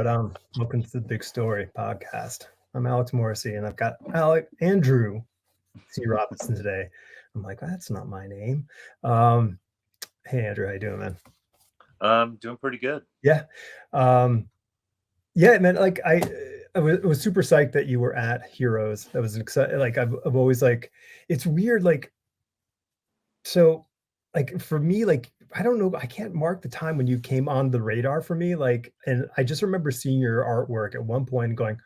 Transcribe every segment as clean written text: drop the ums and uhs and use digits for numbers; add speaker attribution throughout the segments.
Speaker 1: But welcome to the Big Story podcast. I'm Alex Morrissey, and I've got Andrew C. Robinson today. I'm like, that's not my name. Um, hey Andrew, how you doing, man?
Speaker 2: Doing pretty good.
Speaker 1: Yeah, yeah, man. Like I was super psyched that you were at Heroes. That was an exciting. Like I've always like, it's weird. Like so, like for me, like I don't know, I can't mark the time when you came on the radar for me. Like, and I just remember seeing your artwork at one point and going,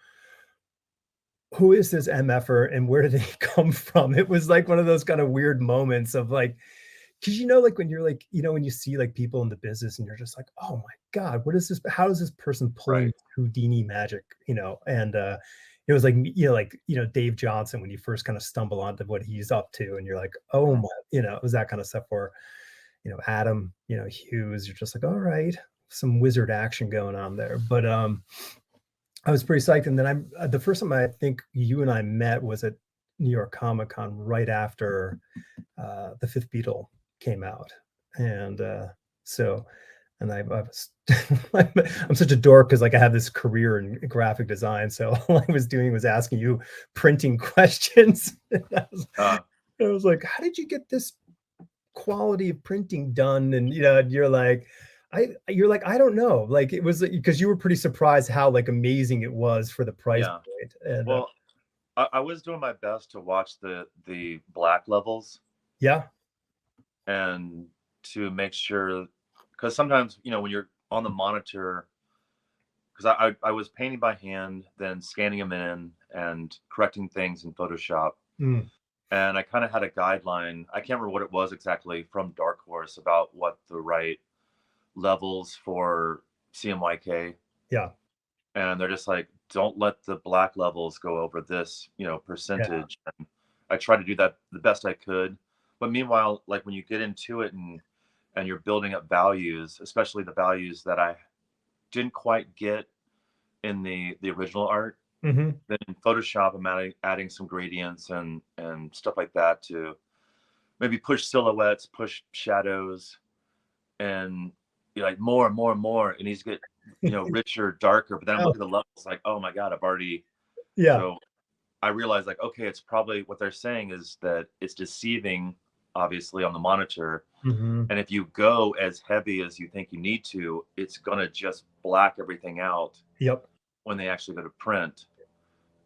Speaker 1: who is this MFer and where did he come from? It was like one of those kind of weird moments of like, because like when you're like, when you see like people in the business and you're just like, oh my God, what is this? How is this person pulling
Speaker 2: Right.
Speaker 1: Houdini magic? And it was like, Dave Johnson when you first kind of stumble onto what he's up to, and you're like, oh
Speaker 2: Mhm.
Speaker 1: my, it was that kind of stuff where, Adam, Hughes, you're just like, all right, some wizard action going on there. But I was pretty psyched. And then the first time I think you and I met was at New York Comic Con right after the Fifth Beatle came out, and so, and I was I'm such a dork because like I have this career in graphic design, so all I was doing was asking you printing questions. And
Speaker 2: Uh,
Speaker 1: I was like, how did you get this quality of printing done? And and you're like, I don't know. Like it was because you were pretty surprised how like amazing it was for the price
Speaker 2: yeah.
Speaker 1: point. And
Speaker 2: Well, I was doing my best to watch the black levels
Speaker 1: yeah,
Speaker 2: and to make sure, because sometimes when you're on the monitor, because I was painting by hand, then scanning them in and correcting things in Photoshop,
Speaker 1: mm,
Speaker 2: and I kind of had a guideline. I can't remember what it was exactly from Dark Horse about what the right levels for CMYK,
Speaker 1: yeah,
Speaker 2: and they're just like, don't let the black levels go over this
Speaker 1: yeah,
Speaker 2: percentage. And I tried to do that the best I could, but meanwhile, like when you get into it and you're building up values, especially the values that I didn't quite get in the original art,
Speaker 1: hmm,
Speaker 2: then in Photoshop I'm adding some gradients and stuff like that to maybe push silhouettes, push shadows, and you're like more and more and more, and he's get richer, darker. But then I'm
Speaker 1: yeah,
Speaker 2: looking at the levels, like, oh my god, I've already.
Speaker 1: yeah,
Speaker 2: So I realized, like, okay, it's probably what they're saying is that it's deceiving, obviously, on the monitor.
Speaker 1: hmm,
Speaker 2: And if you go as heavy as you think you need to, it's gonna just black everything out
Speaker 1: yep,
Speaker 2: when they actually go to print.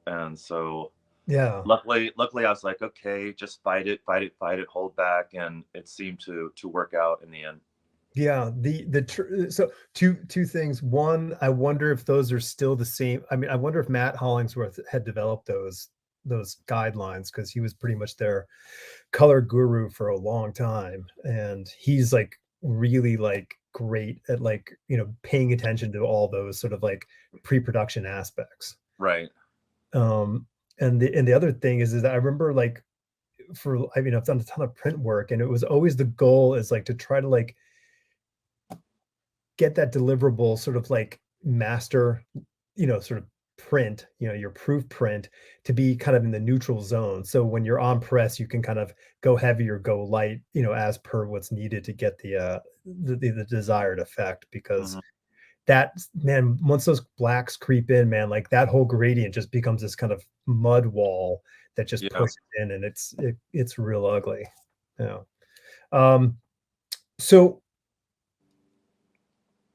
Speaker 2: And so
Speaker 1: yeah.
Speaker 2: luckily I was like, okay, just fight it, fight it, fight it, hold back, and it seemed to work out in the end.
Speaker 1: Yeah, so two things. One, I wonder if those are still the same. I mean, I wonder if Matt Hollingsworth had developed those guidelines because he was pretty much their color guru for a long time, and he's like really like great at like paying attention to all those sort of like pre-production aspects.
Speaker 2: Right.
Speaker 1: Um, and the other thing is that I remember like I mean I've done a ton of print work, and it was always the goal is like to try to like get that deliverable sort of like master, sort of print, your proof print to be kind of in the neutral zone. So when you're on press, you can kind of go heavy or go light, as per what's needed to get the desired effect. Because
Speaker 2: Hmm.
Speaker 1: that man, once those blacks creep in, man, like that whole gradient just becomes this kind of mud wall that just
Speaker 2: Yeah.
Speaker 1: pushes in, and it's real ugly. Yeah. Um, so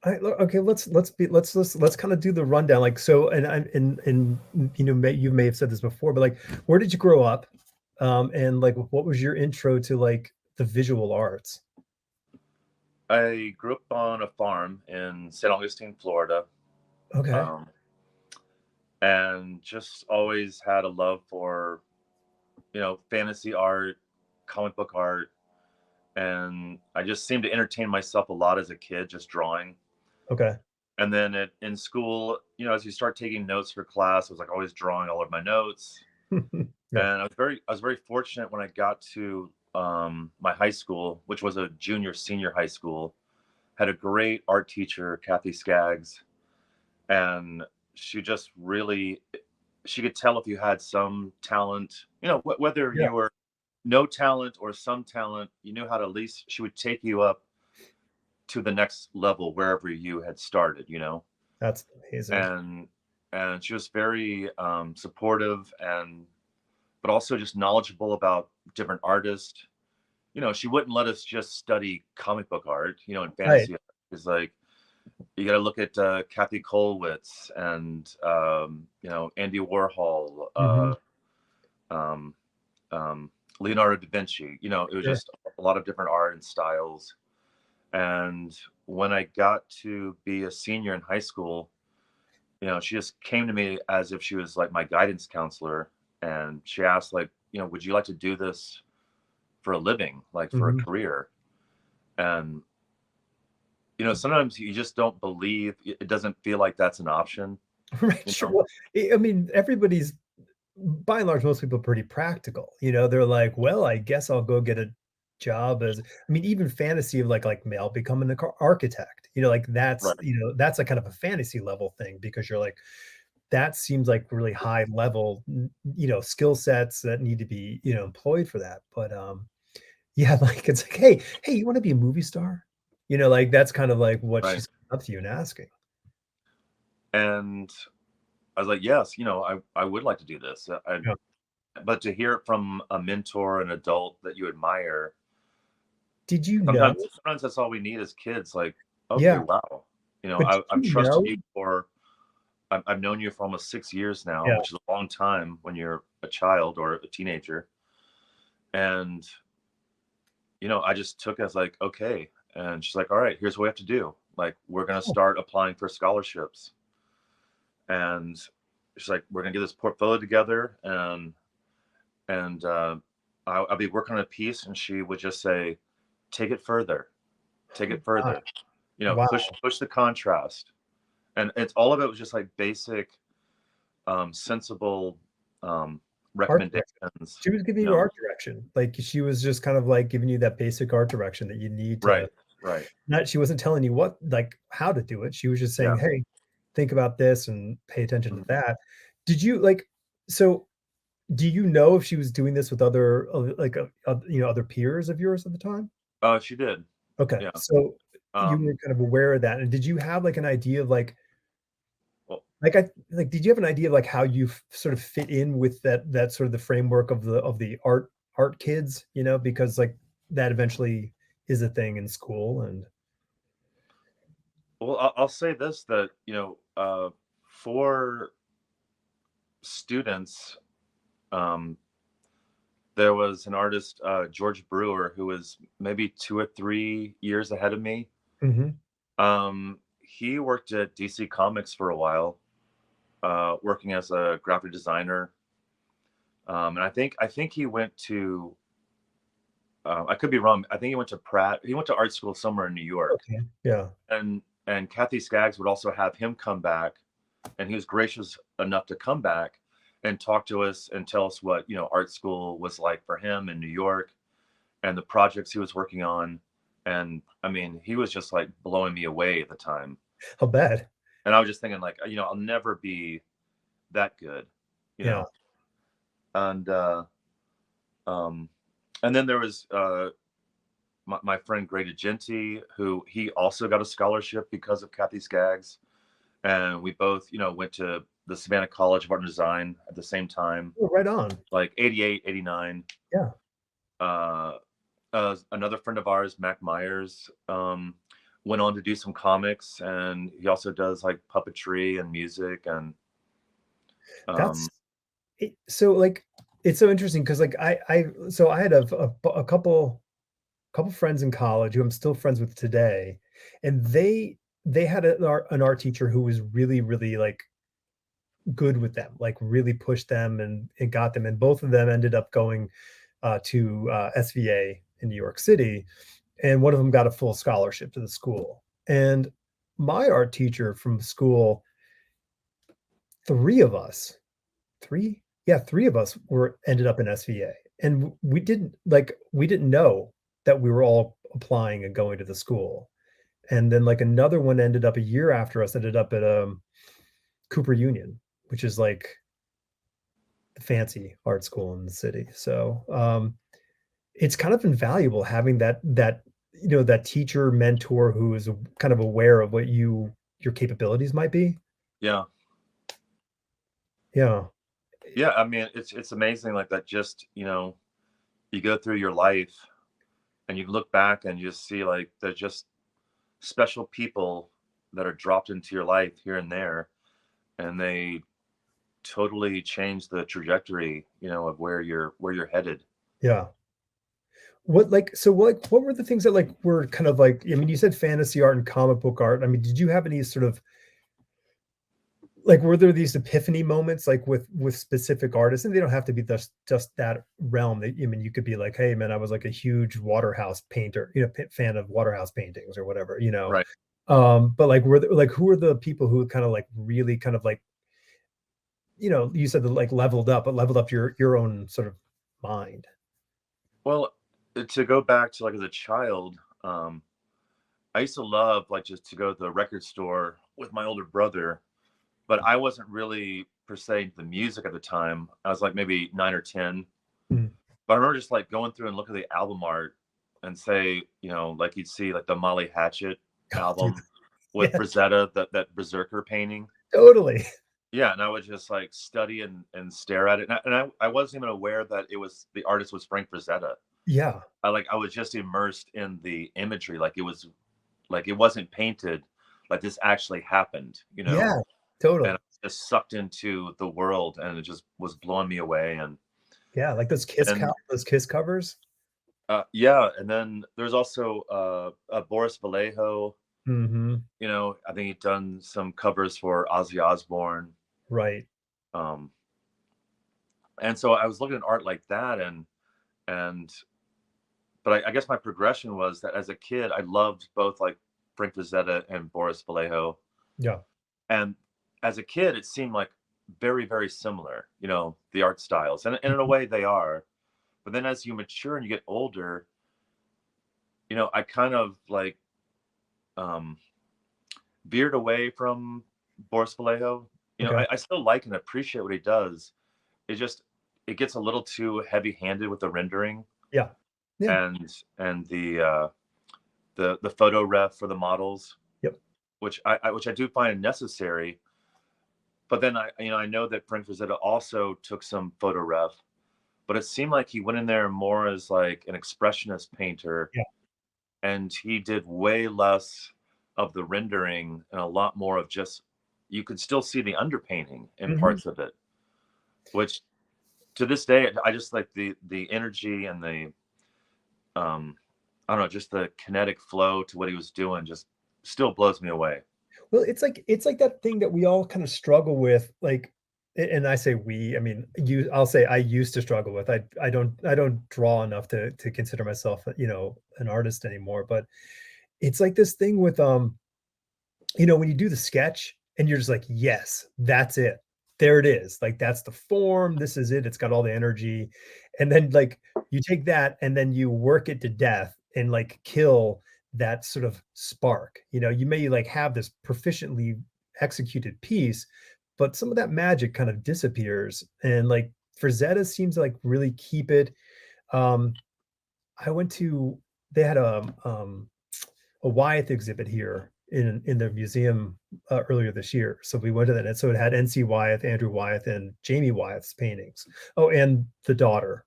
Speaker 1: okay, let's kind of do the rundown. Like so, and you may have said this before, but like, where did you grow up? And like, what was your intro to like the visual arts?
Speaker 2: I grew up on a farm in St. Augustine, Florida,
Speaker 1: Okay,
Speaker 2: um, and just always had a love for, fantasy art, comic book art, and I just seemed to entertain myself a lot as a kid, just drawing.
Speaker 1: okay,
Speaker 2: And then in school, as you start taking notes for class, I was like always drawing all of my notes.
Speaker 1: yeah,
Speaker 2: And I was very fortunate when I got to my high school, which was a junior senior high school. Had a great art teacher, Kathy Skaggs, and she just really she could tell if you had some talent, whether
Speaker 1: yeah,
Speaker 2: you were no talent or some talent, you knew how to at least she would take you up to the next level wherever you had started.
Speaker 1: That's amazing.
Speaker 2: and she was very supportive, and but also just knowledgeable about different artists. You know, she wouldn't let us just study comic book art, you know, and
Speaker 1: Right.
Speaker 2: fantasy art. It's like you got to look at Kathy Kollwitz and you know, Andy Warhol,
Speaker 1: Mhm.
Speaker 2: um, um, Leonardo da Vinci. You know, it was
Speaker 1: Sure.
Speaker 2: just a lot of different art and styles. And when I got to be a senior in high school, you know, she just came to me as if she was like my guidance counselor, and she asked, like, you know, would you like to do this for a living, like for a
Speaker 1: Mhm.
Speaker 2: career? And you know, sometimes you just don't believe it doesn't feel like that's an option,
Speaker 1: Right,
Speaker 2: you
Speaker 1: sure.
Speaker 2: know?
Speaker 1: Well, I mean, everybody's by and large, most people are pretty practical. You know, they're like, "Well, I guess I'll go get a job as" I mean, even fantasy of like, male becoming an architect, you know, like that's,
Speaker 2: Right,
Speaker 1: you know, that's a kind of a fantasy level thing because you're like, that seems like really high level, you know, skill sets that need to be, you know, employed for that. But yeah, like it's like, hey, you want to be a movie star? You know, like that's kind of like what
Speaker 2: right.
Speaker 1: she's up to you and asking.
Speaker 2: And I was like, yes, you know, I would like to do this.
Speaker 1: Yeah.
Speaker 2: But to hear it from a mentor, an adult that you admire,
Speaker 1: Did you know?
Speaker 2: sometimes that's all we need as kids. Like, okay,
Speaker 1: Yeah,
Speaker 2: wow, you know,
Speaker 1: but did
Speaker 2: I've
Speaker 1: you
Speaker 2: trusted
Speaker 1: know?
Speaker 2: you for I've known you for almost 6 years now,
Speaker 1: Yeah.
Speaker 2: which is a long time when you're a child or a teenager. And you know, I just took it as like, okay. And she's like, all right, here's what we have to do. Like, we're gonna
Speaker 1: Oh,
Speaker 2: start applying for scholarships. And she's like, we're gonna get this portfolio together, and and I'll be working on a piece, and she would just say, take it further, take it
Speaker 1: my,
Speaker 2: further. You know,
Speaker 1: wow.
Speaker 2: push the contrast. And it's all of it was just like basic, sensible
Speaker 1: Art direction.
Speaker 2: recommendations.
Speaker 1: She was giving
Speaker 2: You
Speaker 1: you
Speaker 2: know,
Speaker 1: art direction. Like, she was just kind of, like, giving you that basic art direction that you need to
Speaker 2: right, right,
Speaker 1: not she wasn't telling you what like, how to do it. She was just saying,
Speaker 2: yeah.
Speaker 1: "Hey, think about this and pay attention to
Speaker 2: Mhm.
Speaker 1: that." Did you like so do you know if she was doing this with other, like, you know, other peers of yours at the time?
Speaker 2: She did,
Speaker 1: Okay,
Speaker 2: yeah.
Speaker 1: so you were
Speaker 2: Um,
Speaker 1: kind of aware of that, and did you have, like, an idea of,
Speaker 2: well,
Speaker 1: did you have an idea of, like, how you sort of fit in with that sort of the framework of the art kids, you know, because, like, that eventually is a thing in school and
Speaker 2: I'll say this, that you know, for students, um, there was an artist, George Brewer, who was maybe 2 or 3 years ahead of me.
Speaker 1: Mhm.
Speaker 2: He worked at DC Comics for a while, working as a graphic designer. And I think he went to I could be wrong. I think he went to Pratt. He went to art school somewhere in New York.
Speaker 1: Okay, yeah.
Speaker 2: And Kathy Skaggs would also have him come back, and he was gracious enough to come back and talk to us and tell us what, you know, art school was like for him in New York and the projects he was working on. And I mean, he was just like blowing me away at the time.
Speaker 1: How bad?
Speaker 2: And I was just thinking, like, you know, I'll never be that good, you
Speaker 1: Yeah.
Speaker 2: know. And um, and then there was my friend Grady Genti, who he also got a scholarship because of Kathy Skaggs, and we both, you know, went to the Savannah College of Art and Design at the same time,
Speaker 1: Oh, right on.
Speaker 2: like 88, 89.
Speaker 1: Yeah.
Speaker 2: Uh, Another friend of ours, Mac Myers, went on to do some comics, and he also does like puppetry and music. And
Speaker 1: That's
Speaker 2: um,
Speaker 1: so, like, it's so interesting because like, I had a couple friends in college who I'm still friends with today, and they had an art teacher who was really, really, like, good with them, like, really pushed them and got them, and both of them ended up going, to, SVA in New York City, and one of them got a full scholarship to the school. And my art teacher from school, 3 of us 3? Yeah, 3 of us were ended up in SVA, and we didn't know that we were all applying and going to the school. And then, like, another one ended up a year after us, ended up at, Cooper Union, which is, like, the fancy art school in the city. So, it's kind of invaluable having that, you know, that teacher mentor who is kind of aware of what you your capabilities might be.
Speaker 2: Yeah.
Speaker 1: Yeah.
Speaker 2: Yeah, I mean, it's amazing like that just, you go through your life and you look back and you just see like there's just special people that are dropped into your life here and there, and they totally change the trajectory, of where you're headed.
Speaker 1: Yeah. What were the things that, like, were kind of like, I mean, you said fantasy art and comic book art. I mean, did you have any sort of, like, were there these epiphany moments, like, with specific artists? And they don't have to be just that realm. That, I mean, you could be like, "Hey, man, I was, like, a huge Waterhouse painter, fan of Waterhouse paintings," or whatever, you know?
Speaker 2: Right.
Speaker 1: But, like, were there, like, who were the people who kinda, like, really kind of, like, you said that, like, leveled up, but leveled up your own sort of mind?
Speaker 2: Well, to go back to like as a child, I used to love like just to go to the record store with my older brother, but I wasn't really per se into the music at the time. I was like maybe 9 or 10.
Speaker 1: Mm.
Speaker 2: But I remember just like going through and looking at the album art and say, like you'd see like the Molly Hatchet
Speaker 1: Oh, dude,
Speaker 2: album with
Speaker 1: yeah,
Speaker 2: Rosetta, that Berserker painting.
Speaker 1: totally.
Speaker 2: Yeah, and I would just like study and stare at it. And I wasn't even aware that the artist was Frank Frazetta.
Speaker 1: Yeah.
Speaker 2: I was just immersed in the imagery, like it wasn't painted, like this actually happened,
Speaker 1: Yeah,
Speaker 2: and I
Speaker 1: totally.
Speaker 2: was just sucked into the world, and it just was blowing me away. And
Speaker 1: Yeah, like
Speaker 2: then
Speaker 1: Those Kiss covers.
Speaker 2: yeah, and then there's also Boris Vallejo.
Speaker 1: Mhm.
Speaker 2: I think he'd done some covers for Ozzy Osbourne.
Speaker 1: Right.
Speaker 2: Um, and so I was looking at art like that, and but I guess my progression was that as a kid, I loved both like Frank Frazetta and Boris Vallejo.
Speaker 1: Yeah.
Speaker 2: And as a kid, it seemed like very, very similar, the art styles. And in a
Speaker 1: Mhm.
Speaker 2: way they are. But then as you mature and you get older, I kind of like um veered away from Boris Vallejo.
Speaker 1: Okay.
Speaker 2: I still like and appreciate what he does. It just it gets a little too heavy handed with the rendering
Speaker 1: Yeah. Yeah.
Speaker 2: and the photo ref for the models,
Speaker 1: Yep.
Speaker 2: which I do find necessary. But then I know that Frank Frazetta also took some photo ref, but it seemed like he went in there more as like an expressionist painter,
Speaker 1: Yeah.
Speaker 2: and he did way less of the rendering and a lot more of just you could still see the underpainting in
Speaker 1: Mhm.
Speaker 2: parts of it, which to this day I just like the energy and the um I don't know, just the kinetic flow to what he was doing just still blows me away.
Speaker 1: Well, it's like that thing that we all kind of struggle with, like, and I say we, I mean, I'll say I used to struggle with. I don't draw enough to consider myself, an artist anymore, but it's like this thing with, when you do the sketch and you're just like, yes, that's it. There it is. Like, that's the form. This is it. It's got all the energy. And then, like, you take that and then you work it to death and, like, kill that sort of spark. You may, like, have this proficiently executed piece, but some of that magic kind of disappears. And, like, Frazetta seems to, like, really keep it. Um, I went to, they had a Wyeth exhibit here in their museum, earlier this year. So we went to that, and so it had NC Wyeth, Andrew Wyeth, and Jamie Wyeth's paintings. Oh, and the daughter.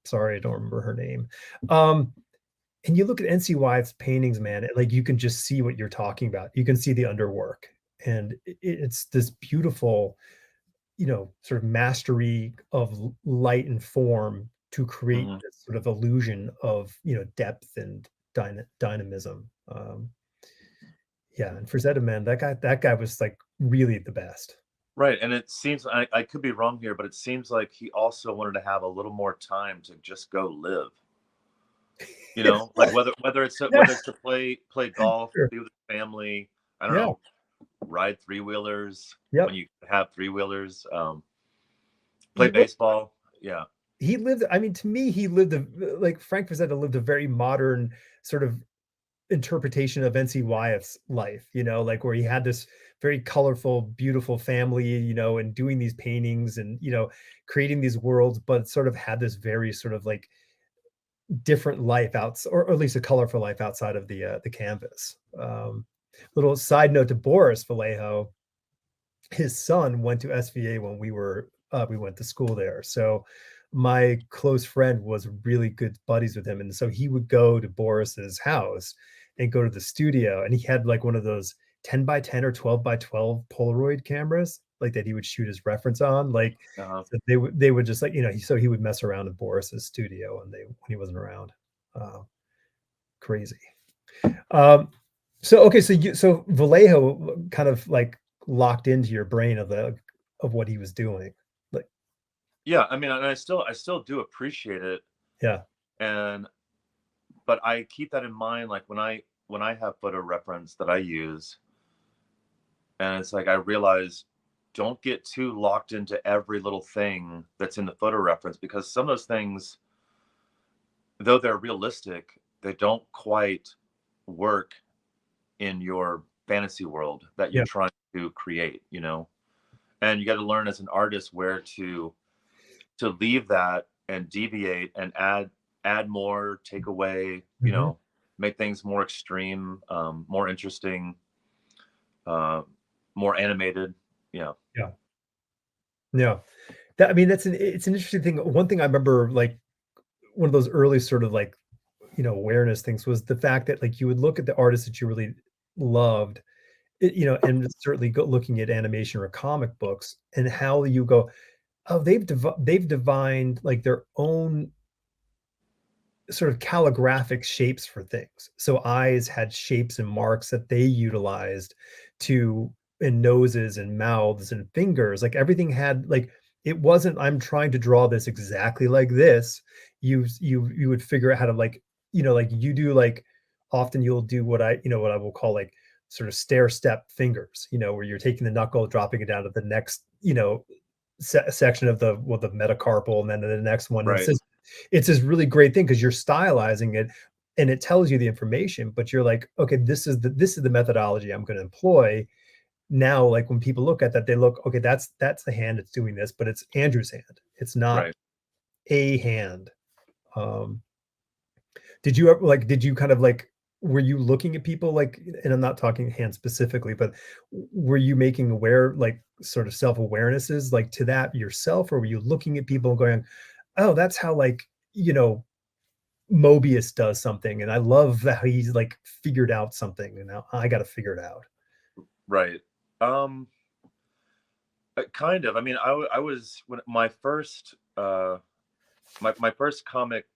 Speaker 1: Sorry, I don't remember her name. Um, and you look at NC Wyeth's paintings, man, like, you can just see what you're talking about. You can see the underwork, and it's this beautiful, sort of mastery of light and form to create
Speaker 2: Mhm.
Speaker 1: this sort of illusion of, depth and dynamism. Yeah, and Frazetta, man, that guy was, like, really the best.
Speaker 2: Right, and it seems I could be wrong here, but it seems like he also wanted to have a little more time to just go live. Like
Speaker 1: Yeah,
Speaker 2: whether it's to play golf,
Speaker 1: sure.
Speaker 2: be with his family, I don't
Speaker 1: Yeah,
Speaker 2: know, ride three wheelers when
Speaker 1: yep.
Speaker 2: you have three wheelers, play
Speaker 1: He wa
Speaker 2: baseball. Yeah.
Speaker 1: he lived, I mean, to me, he lived like, Frank Frazetta lived a very modern sort of interpretation of NC Wyeth's life, like, where he had this very colorful, beautiful family, and doing these paintings and, creating these worlds, but sort of had this very sort of, like, different life outs or at least a colorful life outside of the canvas. Little side note to Boris Vallejo, his son went to SVA when we went to school there. So my close friend was really good buddies with him, and so he would go to Boris's house and go to the studio, and he had like one of those 10 by 10 or 12 by 12 Polaroid cameras like that he would shoot his reference on. Like
Speaker 2: Uh-huh.
Speaker 1: so they would just like, so he would mess around in Boris's studio and they when he wasn't around. Uh, Crazy. Um, so okay, so Vallejo kind of like locked into your brain of what he was doing. Like,
Speaker 2: Yeah, I mean, and I still do appreciate it,
Speaker 1: yeah.
Speaker 2: and but I keep that in mind, like when I have photo reference that I use, and it's like I realize don't get too locked into every little thing that's in the photo reference because some of those things, though they're realistic, they don't quite work in your fantasy world that you're
Speaker 1: Yeah.
Speaker 2: trying to create, and you got to learn as an artist where to leave that and deviate and add more, take away,
Speaker 1: Mhm.
Speaker 2: make things more extreme, more interesting, uh, more animated. Yeah.
Speaker 1: Yeah. Yeah. That I mean, it's an interesting thing. One thing I remember, like, one of those early sort of like, awareness things was the fact that, like, you would look at the artists that you really loved, and certainly looking at animation or comic books and how you go, "Oh, they've divined, like, their own sort of calligraphic shapes for things." So eyes had shapes and marks that they utilized to and noses and mouths and fingers, like everything had like it wasn't I'm trying to draw this exactly like this. You would figure out how to like, like you do like often you'll do what I will call like sort of stair step fingers, where you're taking the knuckle, dropping it down to the next, section of the metacarpal and then the next one.
Speaker 2: Right.
Speaker 1: It's this really great thing because you're stylizing it and it tells you the information, but you're like, okay, this is the methodology I'm going to employ. Now, like when people look at that, they look, okay, that's the hand that's doing this, but it's Andrew's hand. It's not
Speaker 2: Right.
Speaker 1: a hand. Um, did you ever like did you kind of like were you looking at people like and I'm not talking hand specifically, but were you making aware like sort of self-awarenesses like to that yourself, or were you looking at people and going, oh, that's how like, Mobius does something, and I love that he's like figured out something, and now I got to figure it out.
Speaker 2: Right. Um, kind of. I mean, I was when my first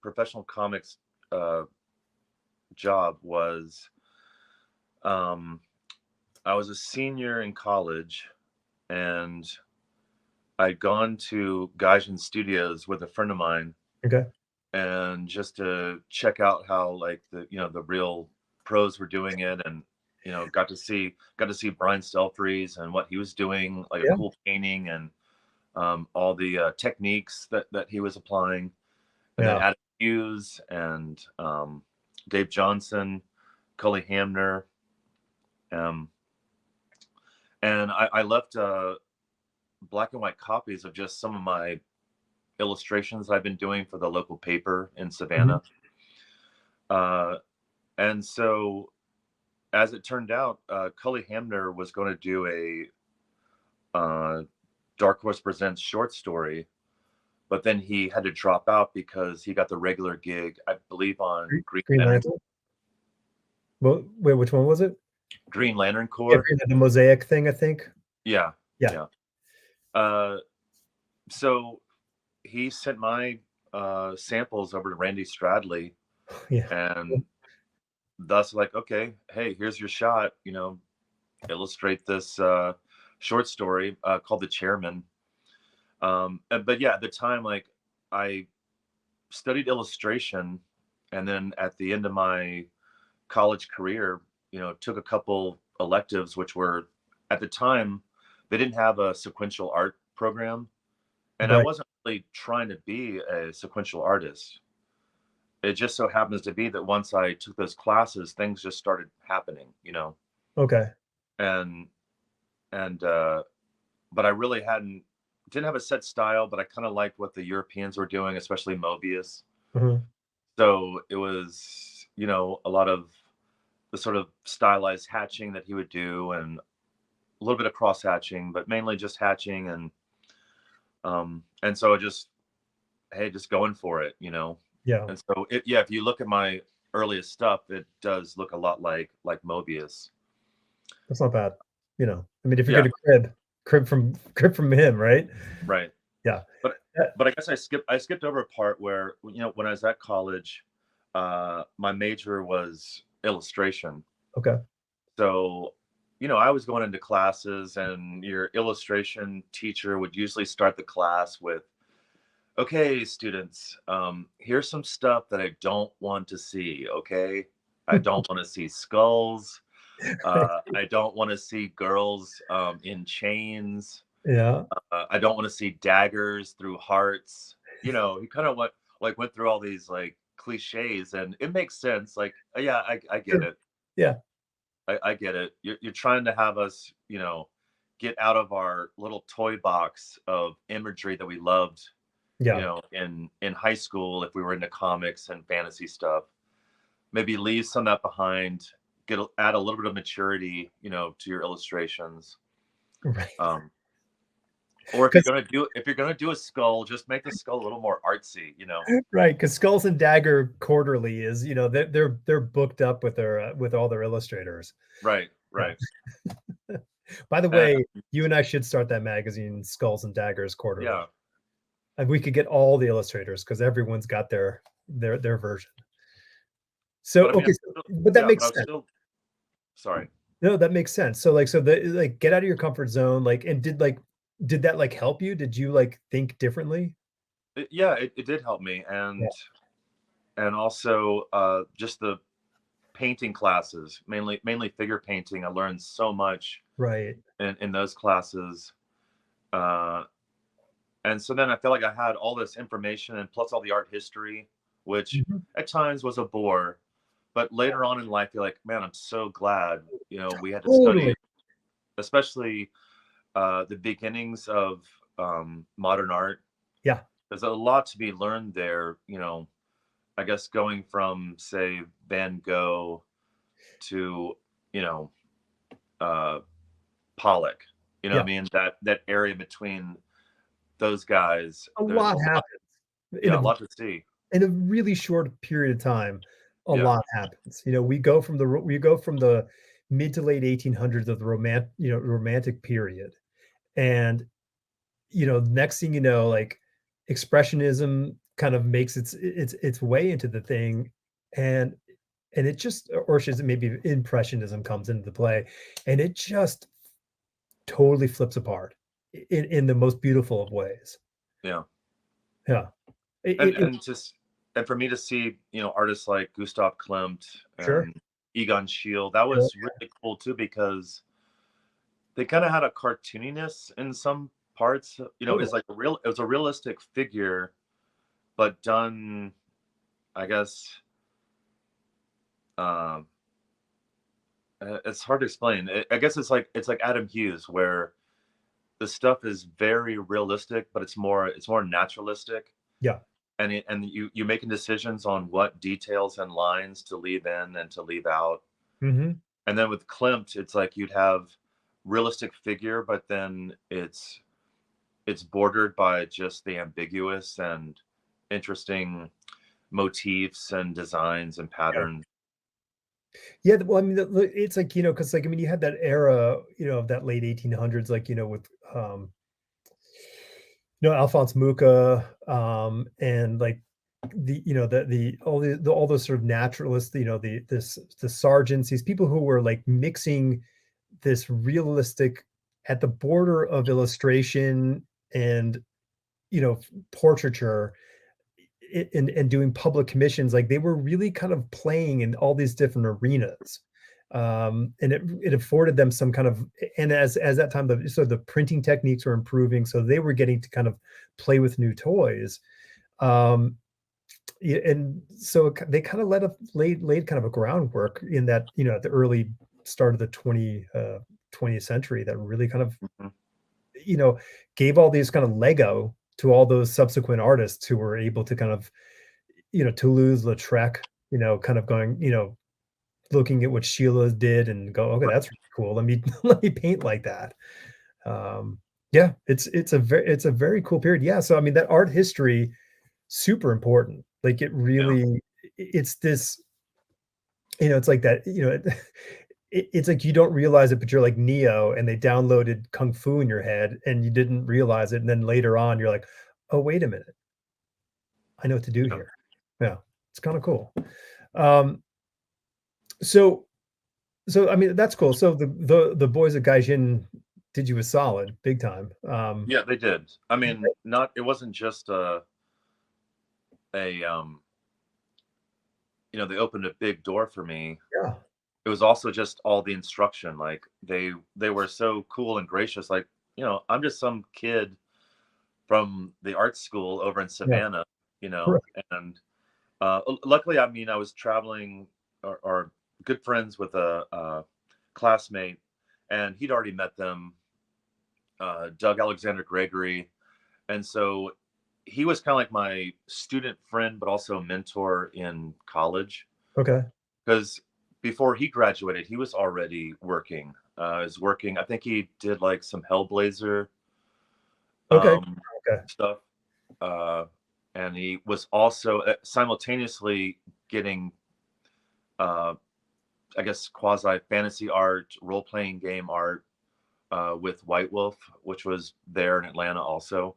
Speaker 2: professional comics uh, job was um, I was a senior in college, and I'd gone to Gaijin Studios with a friend of mine,
Speaker 1: Okay.
Speaker 2: and just to check out how like the real pros were doing it, and got to see Brian Stelfreeze and what he was doing, like a
Speaker 1: Yeah.
Speaker 2: cool painting and all the techniques that he was applying, and then
Speaker 1: Yeah.
Speaker 2: Adam Hughes and Dave Johnson, Cully Hamner, um, and I left black and white copies of just some of my illustrations I've been doing for the local paper in
Speaker 1: Mhm.
Speaker 2: Savannah. Uh, and so, as it turned out, Cully Hamner was going to do a Dark Horse Presents short story, but then he had to drop out because he got the regular gig, I believe, on
Speaker 1: Green Lantern. Well, wait, which one was it?
Speaker 2: Green Lantern
Speaker 1: Yeah,
Speaker 2: Corps.
Speaker 1: the mosaic thing, I think.
Speaker 2: Yeah,
Speaker 1: Yeah.
Speaker 2: yeah. Uh, so he sent my samples over to Randy Stradley,
Speaker 1: Yeah.
Speaker 2: and thus, like, okay, hey, here's your shot. Illustrate this short story called The Chairman. But yeah, at the time, like, I studied illustration, and then at the end of my college career, took a couple electives, which were at the time they didn't have a sequential art program, and I
Speaker 1: Right.
Speaker 2: wasn't really trying to be a sequential artist. It just so happens to be that once I took those classes, things just started happening,
Speaker 1: Okay.
Speaker 2: and and but I really didn't have a set style, but I kind of liked what the Europeans were doing, especially Mobius.
Speaker 1: Mhm.
Speaker 2: So it was, a lot of the sort of stylized hatching that he would do, and a little bit of cross hatching, but mainly just hatching. And so I just, hey, just going for it, you know.
Speaker 1: Yeah,
Speaker 2: And so yeah, if you look at my earliest stuff, it does look a lot like Mobius.
Speaker 1: that's not bad. I mean, if you're
Speaker 2: Yeah,
Speaker 1: gonna crib from him, right?
Speaker 2: right.
Speaker 1: Yeah.
Speaker 2: But
Speaker 1: Uh,
Speaker 2: I guess I skipped over a part where, when I was at college, my major was illustration.
Speaker 1: okay.
Speaker 2: So, I was going into classes, and your illustration teacher would usually start the class with, "Okay, students, here's some stuff that I don't want to see. Okay, I don't want to see skulls. I don't want to see girls in chains.
Speaker 1: Yeah,
Speaker 2: I don't want to see daggers through hearts." He kind of went through all these like cliches, and it makes sense. Like, yeah, I get
Speaker 1: sure.
Speaker 2: it.
Speaker 1: Yeah,
Speaker 2: I get it. You're trying to have us, get out of our little toy box of imagery that we loved,
Speaker 1: yeah,
Speaker 2: in high school, if we were into comics and fantasy stuff. Maybe leave some of that behind. Add a little bit of maturity, to your illustrations.
Speaker 1: right.
Speaker 2: Um, or
Speaker 1: Because
Speaker 2: if you're gonna do a skull, just make the skull a little more artsy.
Speaker 1: right, because Skulls and Dagger Quarterly is, they're booked up with all their illustrators.
Speaker 2: Right,
Speaker 1: Yeah.
Speaker 2: right.
Speaker 1: By the
Speaker 2: And
Speaker 1: way, you and I should start that magazine, Skulls and Daggers Quarterly,
Speaker 2: yeah,
Speaker 1: and we could get all the illustrators because everyone's got their version. So,
Speaker 2: but I mean,
Speaker 1: okay, but that
Speaker 2: but
Speaker 1: makes
Speaker 2: I was
Speaker 1: sense.
Speaker 2: still sorry.
Speaker 1: No, that makes sense. So, get out of your comfort zone, and did that, help you? Did you, think differently?
Speaker 2: Yeah, it did help me,
Speaker 1: Yeah,
Speaker 2: and also just the painting classes, mainly figure painting. I learned so much
Speaker 1: right.
Speaker 2: in those classes. Uh, and so then I felt like I had all this information, and plus all the art history, which
Speaker 1: Mhm.
Speaker 2: at times was a bore. But later on in life, you're like, man, I'm so glad, we had to
Speaker 1: Totally.
Speaker 2: study, especially the beginnings of modern art.
Speaker 1: Yeah.
Speaker 2: There's a lot to be learned there. I guess going from, say, Van Gogh to, you know uh, Pollock. You know what
Speaker 1: Yeah.
Speaker 2: I mean? That area between those guys,
Speaker 1: A
Speaker 2: there's a
Speaker 1: lot
Speaker 2: lot.
Speaker 1: happens
Speaker 2: Yeah, a lot to see.
Speaker 1: in a really short period of time. A
Speaker 2: Yeah.
Speaker 1: lot happens. We go from the mid to late 1800s of the romantic period, and next thing you know, expressionism kind of makes its way into the thing, and it just, or should maybe impressionism comes into play, and it just totally flips apart in the most beautiful of ways.
Speaker 2: Yeah.
Speaker 1: Yeah.
Speaker 2: and
Speaker 1: It
Speaker 2: and just and for me to see, artists like Gustav Klimt
Speaker 1: sure.
Speaker 2: and Egon Schiele, that
Speaker 1: Yeah.
Speaker 2: was really cool too, because they kind of had a cartooniness in some parts.
Speaker 1: Totally.
Speaker 2: It was a realistic figure, but done, I guess. um it's hard to explain. I guess it's like Adam Hughes, where the stuff is very realistic, but it's more naturalistic.
Speaker 1: Yeah.
Speaker 2: And you making decisions on what details and lines to leave in and to leave out.
Speaker 1: Mhm.
Speaker 2: And then with Klimt, it's like you'd have realistic figure, but then it's bordered by just the ambiguous and interesting motifs and designs and
Speaker 1: Yeah.
Speaker 2: patterns.
Speaker 1: Yeah, well, I mean, it's like, because I mean, you had that era, of that late 1800s, with, Alphonse Mucha, and all those sort of naturalists, the sergeants, these people who were like mixing this realistic at the border of illustration and, portraiture, and doing public commissions. Like, they were really kind of playing in all these different arenas, and it afforded them some kind of, and as that time, the printing techniques were improving, so they were getting to kind of play with new toys. um yeah, and so they kind of laid kind of a groundwork in that, at the early start of the 20th century, that really kind of,
Speaker 2: Mhm.
Speaker 1: you know gave all these kind of Lego to all those subsequent artists who were able to kind of, Toulouse-Lautrec, kind of going, looking at what Sheila did and go, okay,
Speaker 2: Right.
Speaker 1: that's really cool. Let me let me paint like that. Um, yeah, it's a very cool period. Yeah, so I mean that art history super important. Like it
Speaker 2: Yeah.
Speaker 1: really it's this, it's like that, it's like you don't realize it, but you're like Neo and they downloaded Kung Fu in your head and you didn't realize it. And then later on, you're like, oh, wait a minute. I know what to do
Speaker 2: Yeah.
Speaker 1: here. Yeah, it's kind of cool. Um, so I mean, that's cool. So the boys at Gaijin did you a solid, big time.
Speaker 2: Yeah, they did. I mean, not it wasn't just a they opened a big door for me.
Speaker 1: Yeah,
Speaker 2: It was also just all the instruction. Like they were so cool and gracious. Like, I'm just some kid from the art school over in
Speaker 1: yeah,
Speaker 2: Savannah,
Speaker 1: right,
Speaker 2: and luckily, I mean, I was traveling or good friends with a classmate, and he'd already met them, Doug Alexander Gregory, and so he was kind of like my student friend, but also mentor in college
Speaker 1: okay,
Speaker 2: because before he graduated, he was already working. Was working. I think he did like some Hellblazer
Speaker 1: okay,
Speaker 2: um,
Speaker 1: okay,
Speaker 2: stuff, uh, and he was also simultaneously getting, uh, I guess, quasi fantasy art, role playing game art with White Wolf, which was there in Atlanta also.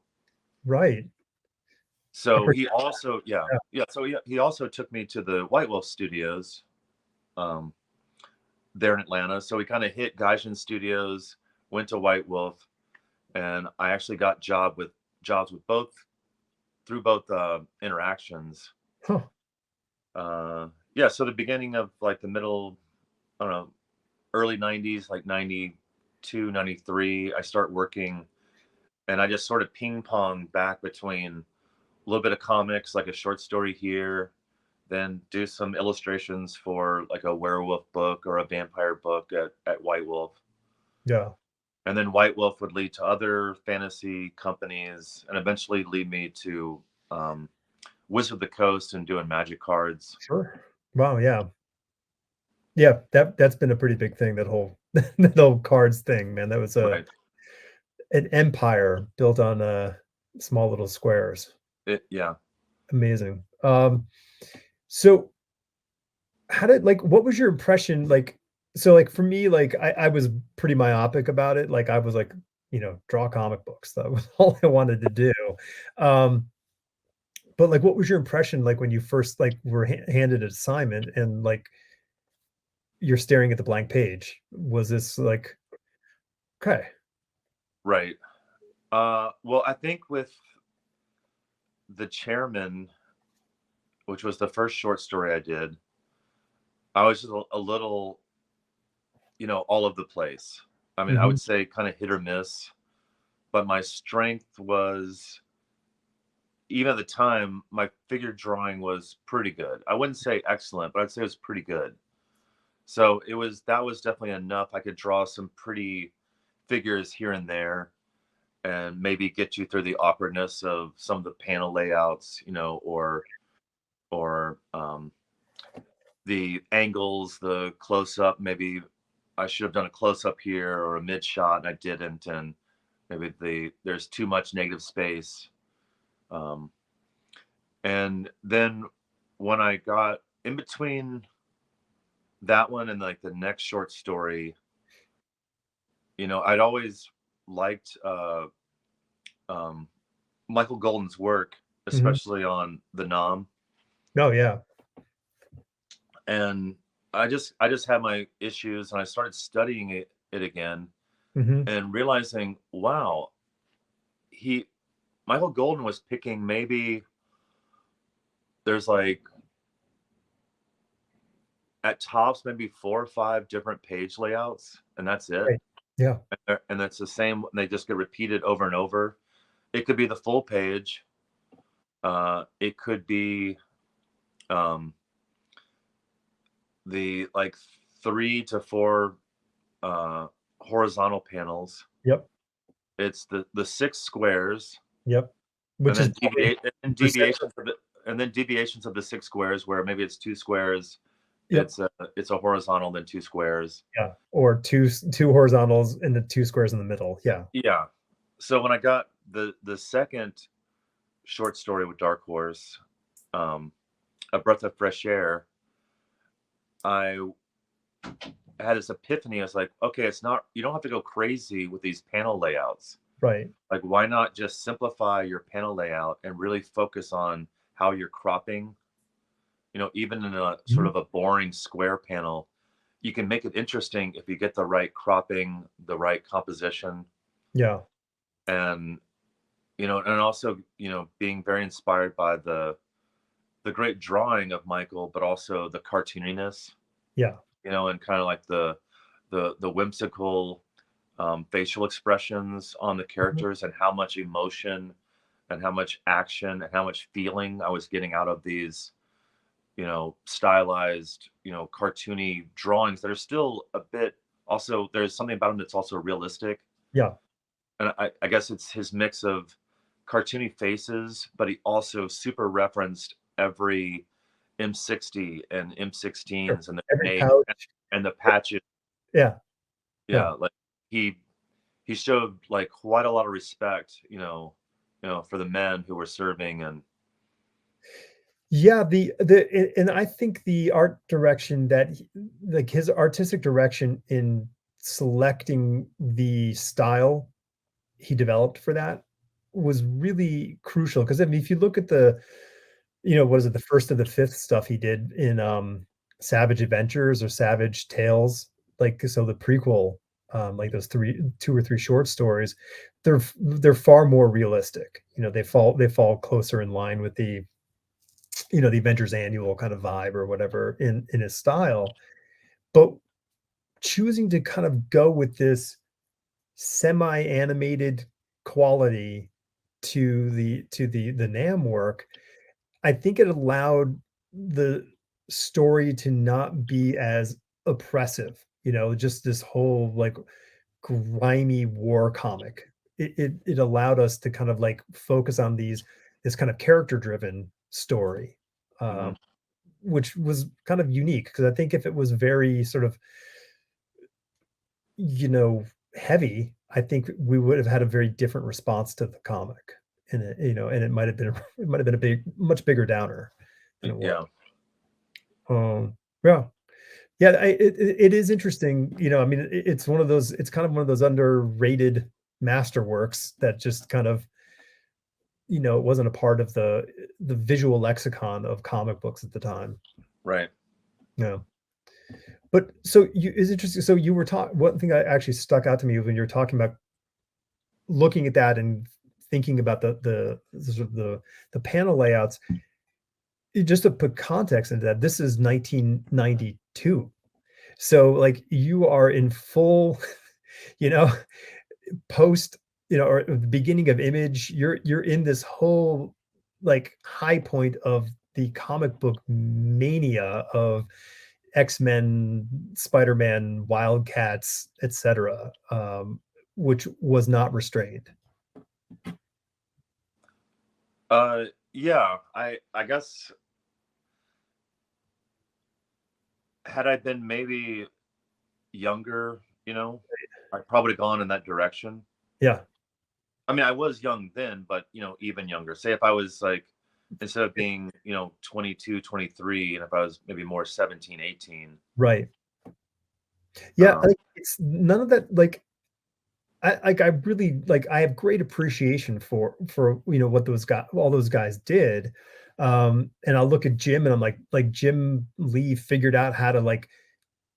Speaker 1: right. I
Speaker 2: So
Speaker 1: forgot.
Speaker 2: he also, yeah,
Speaker 1: Yeah,
Speaker 2: yeah. So he also took me to the White Wolf Studios um, there in Atlanta. So we kind of hit Gaijin Studios, went to White Wolf, and I actually got jobs with both through both interactions.
Speaker 1: huh,
Speaker 2: Yeah, so the beginning of like the middle, I don't know, early 90s, like 92, 93, I start working and I just sort of ping pong back between a little bit of comics, like a short story here, then do some illustrations for like a werewolf book or a vampire book at White Wolf.
Speaker 1: yeah,
Speaker 2: And then White Wolf would lead to other fantasy companies and eventually lead me to um, Wizard of the Coast and doing magic cards.
Speaker 1: sure. Wow, yeah. Yeah, that's been a pretty big thing, that whole that whole cards thing, man. That was
Speaker 2: Right.
Speaker 1: an empire built on, small little squares.
Speaker 2: Yeah.
Speaker 1: Amazing. So how did like, what was your impression, like so, like, for me, like, I was pretty myopic about it, like, I was like, draw comic books, that was all I wanted to do. Um, but, like, what was your impression, like, when you first, like, were handed an assignment and, like, you're staring at the blank page? Was this like, "Okay."
Speaker 2: Right. Well, I think with the chairman, which was the first short story I did, I was just a little, all over the place. I mean, I
Speaker 1: Mhm.
Speaker 2: would say kind of hit or miss, but my strength was, even at the time, my figure drawing was pretty good. I wouldn't say excellent, but I'd say it was pretty good. So that was definitely enough. I could draw some pretty figures here and there and maybe get you through the awkwardness of some of the panel layouts, or the angles, the close up. Maybe I should have done a close up here or a mid shot, and I didn't, and maybe there's too much negative space. Um, and then when I got in between that one and like the next short story, I'd always liked um, Michael Golden's work,
Speaker 1: Mhm.
Speaker 2: especially on the Nom,
Speaker 1: Oh, yeah.
Speaker 2: and I just had my issues, and I started studying it again
Speaker 1: Mhm.
Speaker 2: and realizing, wow, he Michael Golden was picking, maybe there's like at tops maybe 4 or 5 different page layouts, and that's it.
Speaker 1: Right. Yeah.
Speaker 2: And that's the same. They just get repeated over and over. It could be the full page. It could be um, the like 3 to 4 uh, horizontal panels.
Speaker 1: Yep.
Speaker 2: It's the 6 squares,
Speaker 1: Yep.
Speaker 2: and
Speaker 1: Which is
Speaker 2: then
Speaker 1: probably
Speaker 2: deviate and
Speaker 1: percent.
Speaker 2: deviations of the 6 squares, where maybe it's 2 squares
Speaker 1: Yep.
Speaker 2: It's a horizontal, then two squares.
Speaker 1: Yeah. Or two horizontals and the two squares in the middle. Yeah.
Speaker 2: Yeah. So when I got the second short story with Dark Horse, um, A Breath of Fresh Air, I had this epiphany. I was like, okay, it's not, you don't have to go crazy with these panel layouts.
Speaker 1: Right.
Speaker 2: Like, why not just simplify your panel layout and really focus on how you're cropping? Even in a sort
Speaker 1: Mhm.
Speaker 2: of a boring square panel, you can make it interesting if you get the right cropping, the right composition,
Speaker 1: Yeah.
Speaker 2: and and also being very inspired by the great drawing of Michael, but also the cartooniness,
Speaker 1: Yeah.
Speaker 2: and kind of like the whimsical facial expressions on the
Speaker 1: Mhm.
Speaker 2: characters, and how much emotion and how much action and how much feeling I was getting out of these, stylized, cartoony drawings that are still a bit. Also, there's something about him that's also realistic,
Speaker 1: Yeah.
Speaker 2: and I guess it's his mix of cartoony faces, but he also super referenced every M60 and
Speaker 1: Sure.
Speaker 2: M16s and the
Speaker 1: Every
Speaker 2: grenades
Speaker 1: pouch.
Speaker 2: and the patches.
Speaker 1: Yeah.
Speaker 2: Yeah,
Speaker 1: Yeah.
Speaker 2: like he he showed like quite a lot of respect, for the men who were serving, and
Speaker 1: Yeah, and I think the art direction that like his artistic direction in selecting the style he developed for that was really crucial. Because I mean, if you look at what is it, the first of the fifth stuff he did in Savage Adventures or Savage Tales, like so the prequel, like those two or three short stories, they're far more realistic. They fall closer in line with the Avengers Annual kind of vibe or whatever in his style. But choosing to kind of go with this semi-animated quality to the NAM work, I think it allowed the story to not be as oppressive, just this whole like grimy war comic. It allowed us to kind of like focus on this kind of character driven story.
Speaker 2: mhm,
Speaker 1: Um, which was kind of unique because I think if it was very sort of, you know, heavy, I think we would have had a very different response to the comic. And it might have been it might have been a much bigger downer than it was.
Speaker 2: yeah,
Speaker 1: Yeah. Yeah, it is interesting, I mean, it's kind of one of those underrated masterworks that just kind of, it wasn't a part of the visual lexicon of comic books at the time.
Speaker 2: right.
Speaker 1: Yeah. But so you it's interesting. So you were talking one thing that actually stuck out to me when you were talking about looking at that and thinking about the sort of the panel layouts. Just to put context into that, this is 1992. So like you are in full, you know, post, or the beginning of Image. You're in this whole like high point of the comic book mania of X-Men, Spider-Man, Wildcats, etc., which was not restrained.
Speaker 2: Yeah, I guess had I been maybe younger, I'd probably gone in that direction.
Speaker 1: Yeah.
Speaker 2: I mean, I was young then, but even younger. Say if I was like, instead of being, 22, 23, and if I was maybe more 17, 18.
Speaker 1: Right. Yeah,
Speaker 2: Um,
Speaker 1: like, it's none of that, like, I really like, I have great appreciation for, what all those guys did, and I'll look at Jim and I'm like, Jim Lee figured out how to, like,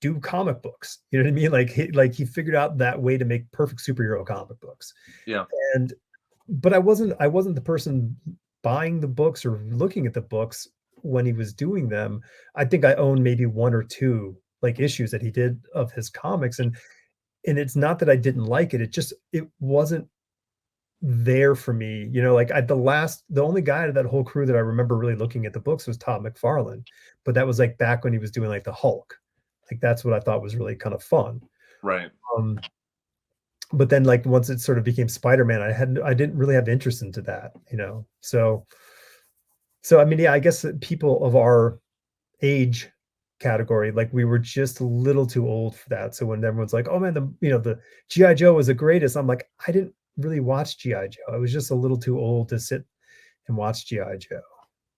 Speaker 1: do comic books, you know what I mean? Like he figured out that way to make perfect superhero comic books,
Speaker 2: yeah,
Speaker 1: and but I wasn't the person buying the books or looking at the books when he was doing them. I think I own maybe 1 or 2, like, issues that he did of his comics, and it's not that I didn't like it, it wasn't there for me, like, the only guy out of that whole crew that I remember really looking at the books was Todd McFarlane, but that was, like, back when he was doing, like, the Hulk. Like, that's what I thought was really kind of fun.
Speaker 2: right.
Speaker 1: Um, but then, like, once it sort of became Spider-Man, I didn't really have interest into that. So I mean, yeah, I guess that people of our age, category. Like we were just a little too old for that. So when everyone's like, "Oh man, the GI Joe was the greatest," I'm like, I didn't really watch GI Joe. I was just a little too old to sit and watch GI Joe.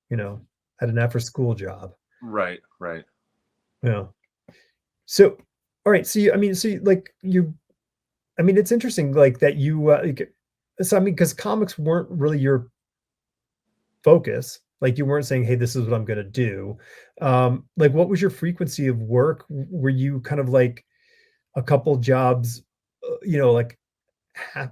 Speaker 1: You know, had an after school job.
Speaker 2: Right, right.
Speaker 1: Yeah. So, all right. So like you. I mean, it's interesting, like that you. So I mean, because comics weren't really your focus. Like you weren't saying, "Hey, this is what I'm going to do." Like, what was your frequency of work? Were you kind of like a couple jobs, like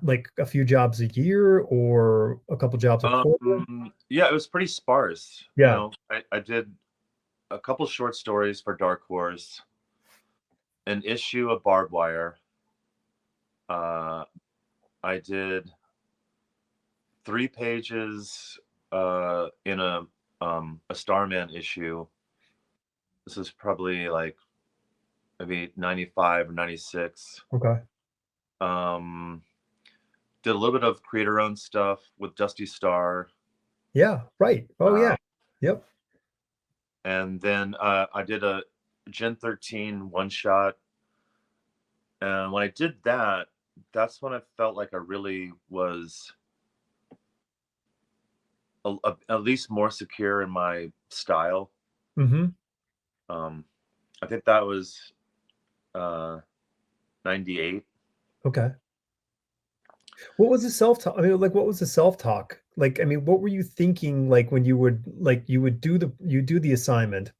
Speaker 1: like a few jobs a year or a couple jobs a quarter?
Speaker 2: Yeah, it was pretty sparse.
Speaker 1: Yeah.
Speaker 2: I did a couple short stories for Dark Horse, an issue of Barbed Wire. Uh, I did 3 pages in a Starman issue. This is probably like maybe 95 or 96.
Speaker 1: Okay.
Speaker 2: Um, did a little bit of creator owned stuff with Dusty Star.
Speaker 1: Yeah. Right. Oh
Speaker 2: Uh,
Speaker 1: yeah. Yep.
Speaker 2: and then I did a Gen 13 one shot. And when I did that, that's when I felt like I really was at least more secure in my style.
Speaker 1: Mm-hmm.
Speaker 2: Um, I think that was uh, 98.
Speaker 1: Okay. What was the self-talk? I mean, like, what was the self-talk? Like, I mean, what were you thinking, like, when you would do the assignment,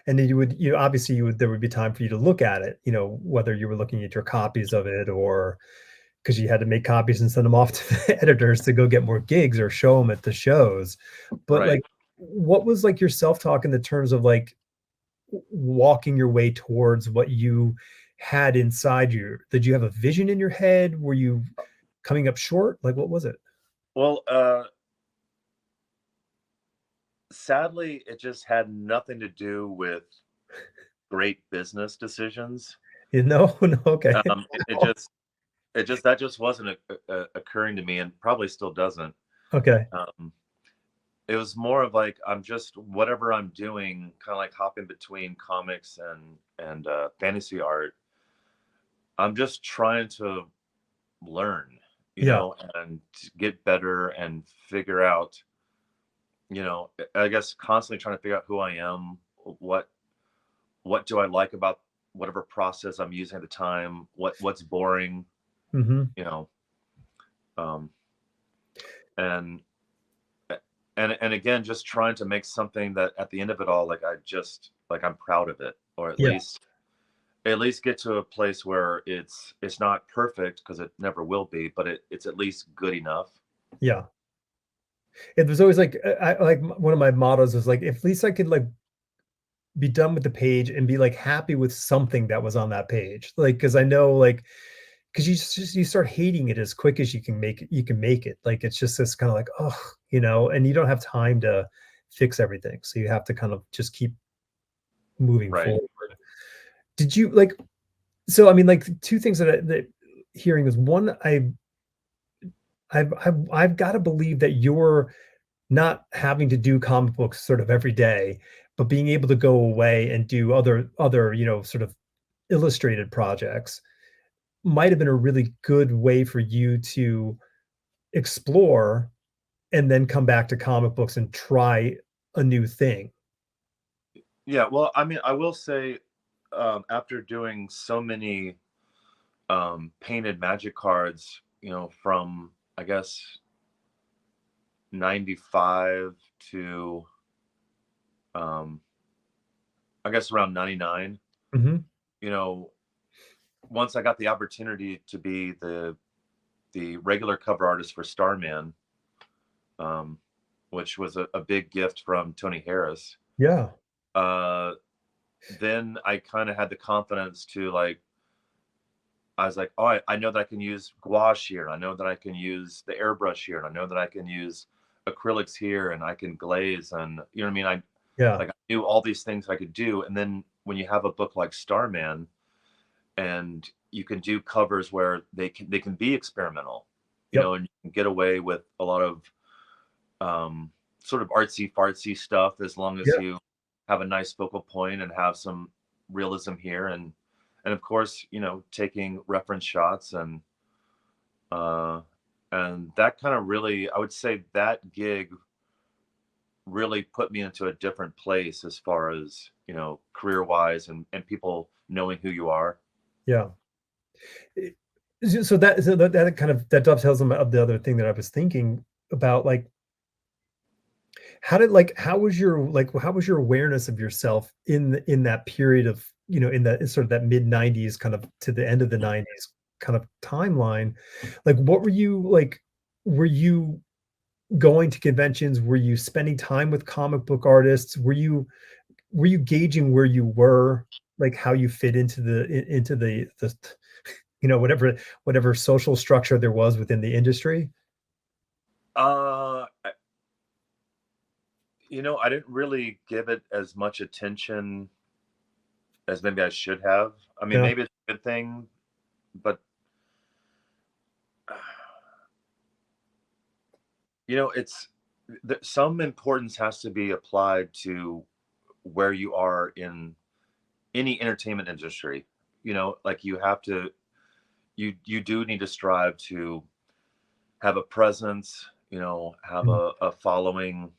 Speaker 1: and then obviously there would be time for you to look at it, whether you were looking at your copies of it or because you had to make copies and send them off to the editors to go get more gigs or show them at the shows. But
Speaker 2: Right.
Speaker 1: like, what was like your self-talk in the terms of like walking your way towards what you had inside you? Did you have a vision in your head? Were you coming up short? Like, what was it?
Speaker 2: Well, sadly, it just had nothing to do with great business decisions.
Speaker 1: No, okay.
Speaker 2: That just wasn't occurring to me, and probably still doesn't.
Speaker 1: Okay.
Speaker 2: Um, it was more of like I'm just whatever I'm doing, kind of like hopping between comics and fantasy art. I'm just trying to learn,
Speaker 1: Yeah.
Speaker 2: and get better and figure out, I guess constantly trying to figure out who I am, what what do I like about whatever process I'm using at the time, what's boring,
Speaker 1: Mhm.
Speaker 2: you know, um, and and again, just trying to make something that at the end of it all, like I'm proud of it, or
Speaker 1: Yeah.
Speaker 2: at least get to a place where it's not perfect because it never will be, but it's at least good enough.
Speaker 1: Yeah. It was always like, I like, one of my mottos was like, "If at least I could, like, be done with the page and be, like, happy with something that was on that page." Like, because I know, like, because you start hating it as quick as you can make it. Like, it's just this kinda like, oh, and you don't have time to fix everything, so you have to kind of just keep moving
Speaker 2: Right.
Speaker 1: forward. Did you like so, I mean, like, 2 things that hearing is, one, I've gotta believe that you're not having to do comic books sort of every day, but being able to go away and do other, sort of illustrated projects might have been a really good way for you to explore and then come back to comic books and try a new thing.
Speaker 2: Yeah. Well, I mean, I will say, after doing so many painted magic cards, from I guess 95 to um, I guess around 99.
Speaker 1: Mhm.
Speaker 2: You know, once I got the opportunity to be the regular cover artist for Starman, um, which was a big gift from Tony Harris.
Speaker 1: Yeah.
Speaker 2: Uh, then I kind of had the confidence to like, I was like, oh, I know that I can use gouache here. I know that I can use the airbrush here. And I know that I can use acrylics here and I can glaze. And you know what I mean?
Speaker 1: Yeah.
Speaker 2: I knew all these things I could do. And then when you have a book like Starman and you can do covers where they can be experimental,
Speaker 1: Yep.
Speaker 2: and you can get away with a lot of sort of artsy fartsy stuff as long as
Speaker 1: Yeah.
Speaker 2: you have a nice focal point and have some realism here, and of course, taking reference shots, uh and that kind of really, I would say that gig really put me into a different place as far as, career wise, and people knowing who you are.
Speaker 1: Yeah. It that kind of that dovetails on the other thing that I was thinking about, like, how was your awareness of yourself in that period of, in that in sort of that mid-90s kind of to the end of the 90s kind of timeline? Like, what were you like, were you going to conventions? Were you spending time with comic book artists? Were you gauging where you were, like, how you fit into the whatever social structure there was within the industry?
Speaker 2: uh I, I didn't really give it as much attention as maybe I should have. I mean,
Speaker 1: Yeah.
Speaker 2: maybe it's a good thing, but it's some importance has to be applied to where you are in any entertainment industry. Like, you do need to strive to have a presence, have
Speaker 1: Mm.
Speaker 2: a following,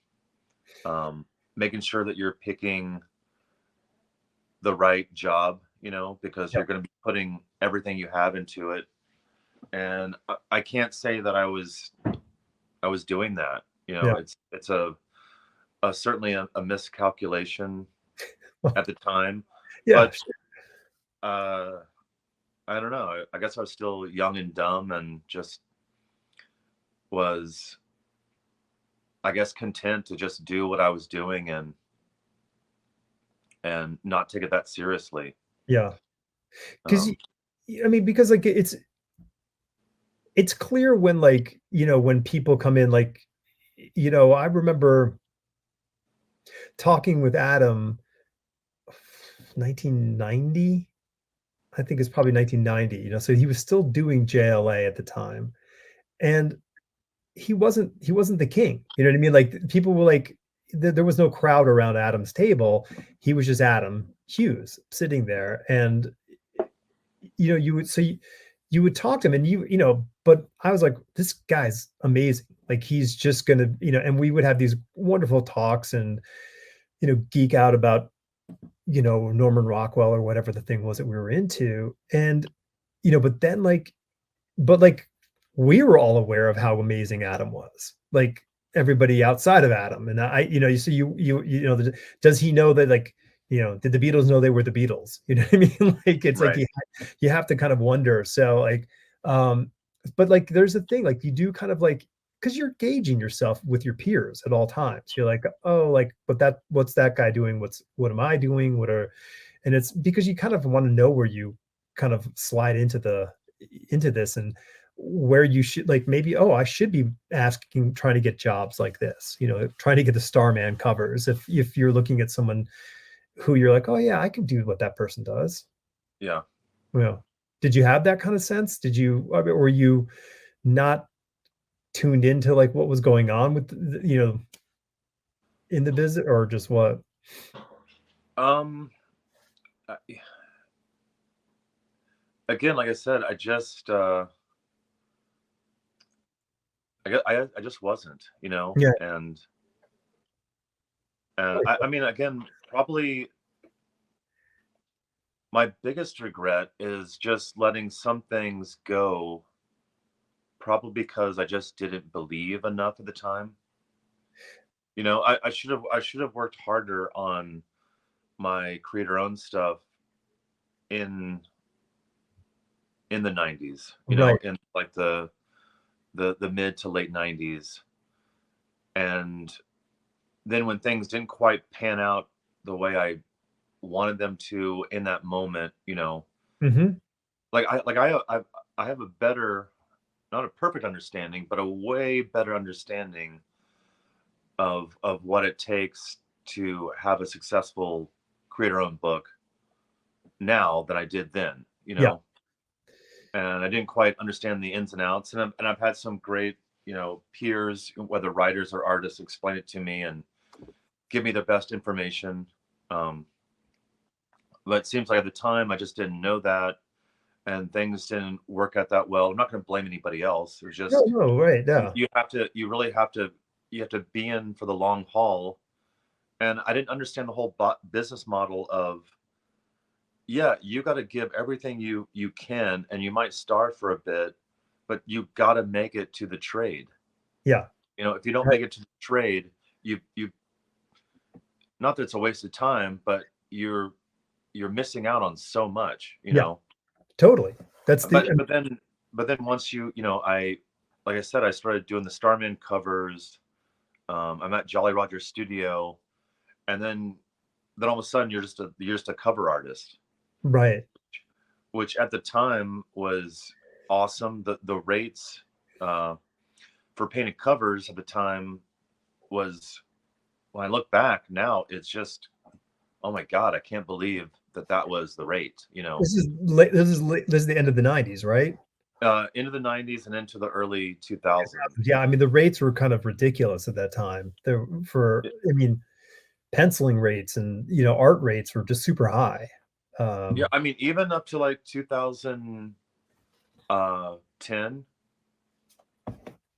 Speaker 2: um, making sure that you're picking the right job, because
Speaker 1: Yeah,
Speaker 2: you're going to be putting everything you have into it. And I can't say that I was doing that.
Speaker 1: yeah.
Speaker 2: It's certainly a miscalculation at the time,
Speaker 1: Yeah,
Speaker 2: but uh, I don't know. I guess I was still young and dumb, and just was, I guess, content to just do what I was doing, and not take it that seriously.
Speaker 1: yeah. 'Cause
Speaker 2: Um,
Speaker 1: I mean, because, like, it's clear when, like, when people come in, like, I remember talking with Adam 1990, I think it's probably 1990, so he was still doing JLA at the time, and he wasn't the king, you know what I mean? Like, people were like, there was no crowd around Adam's table. He was just Adam Hughes sitting there, and you would talk to him, and but I was like, this guy's amazing. Like, he's just gonna, and we would have these wonderful talks and, geek out about, Norman Rockwell or whatever the thing was that we were into. And, but then, like, we were all aware of how amazing Adam was. Like, everybody outside of Adam. And so does he know that, like, did the Beatles know they were the Beatles? You know what I mean? Like, it's like
Speaker 2: right.
Speaker 1: you have to kind of wonder. So, like, um, but, like, there's a thing, like, you do kind of, like, because you're gauging yourself with your peers at all times. You're like, oh, like, but what's that guy doing? What am I doing? And it's because you kind of want to know where you kind of slide into this, and where you should, like, maybe, oh, I should be asking, trying to get jobs like this, trying to get the Starman covers, if you're looking at someone who you're like, oh yeah, I can do what that person does.
Speaker 2: Yeah.
Speaker 1: Well, did you have that kind of sense? I mean, were you not tuned into, like, what was going on with in the business, or just what?
Speaker 2: Um. I- Again, like I said, I just wasn't,
Speaker 1: Yeah.
Speaker 2: and I mean, again, probably my biggest regret is just letting some things go, probably because I just didn't believe enough at the time. I should have worked harder on my creator owned stuff in the 90s,
Speaker 1: Right.
Speaker 2: in like the mid to late 90s. And then when things didn't quite pan out the way I wanted them to in that moment,
Speaker 1: Hmm.
Speaker 2: I have a better, not a perfect understanding, but a way better understanding of what it takes to have a successful creator owned book now than I did then,
Speaker 1: Yeah.
Speaker 2: and I didn't quite understand the ins and outs. And I've had some great, peers, whether writers or artists, explain it to me and give me the best information. Um, but it seems like at the time I just didn't know that, and things didn't work out that well. I'm not going to blame anybody else. It's
Speaker 1: No,
Speaker 2: just
Speaker 1: no, right,
Speaker 2: you,
Speaker 1: yeah,
Speaker 2: you have to, you really have to, you have to be in for the long haul. And I didn't understand the whole business model of, yeah, you got to give everything you can, and you might starve for a bit, but you got to make it to the trade.
Speaker 1: yeah,
Speaker 2: You know, if you don't
Speaker 1: right,
Speaker 2: make it to the trade, you not that it's a waste of time, but you're missing out on so much, you
Speaker 1: yeah,
Speaker 2: know.
Speaker 1: totally. That's the
Speaker 2: But then once I, like I said, I started doing the Starman covers. I'm at Jolly Roger Studio, and then all of a sudden you're just a cover artist,
Speaker 1: right.
Speaker 2: which at the time was awesome. The rates uh, for painted covers at the time was, when I look back now, it's just, oh my god, I can't believe that was the rate.
Speaker 1: This is the end of the 90s, right?
Speaker 2: Into the 90s and into the early 2000s.
Speaker 1: Yeah, I mean, the rates were kind of ridiculous at that time. There for I mean, penciling rates and, art rates were just super high.
Speaker 2: Yeah,
Speaker 1: Um,
Speaker 2: I mean, even up to like 2010,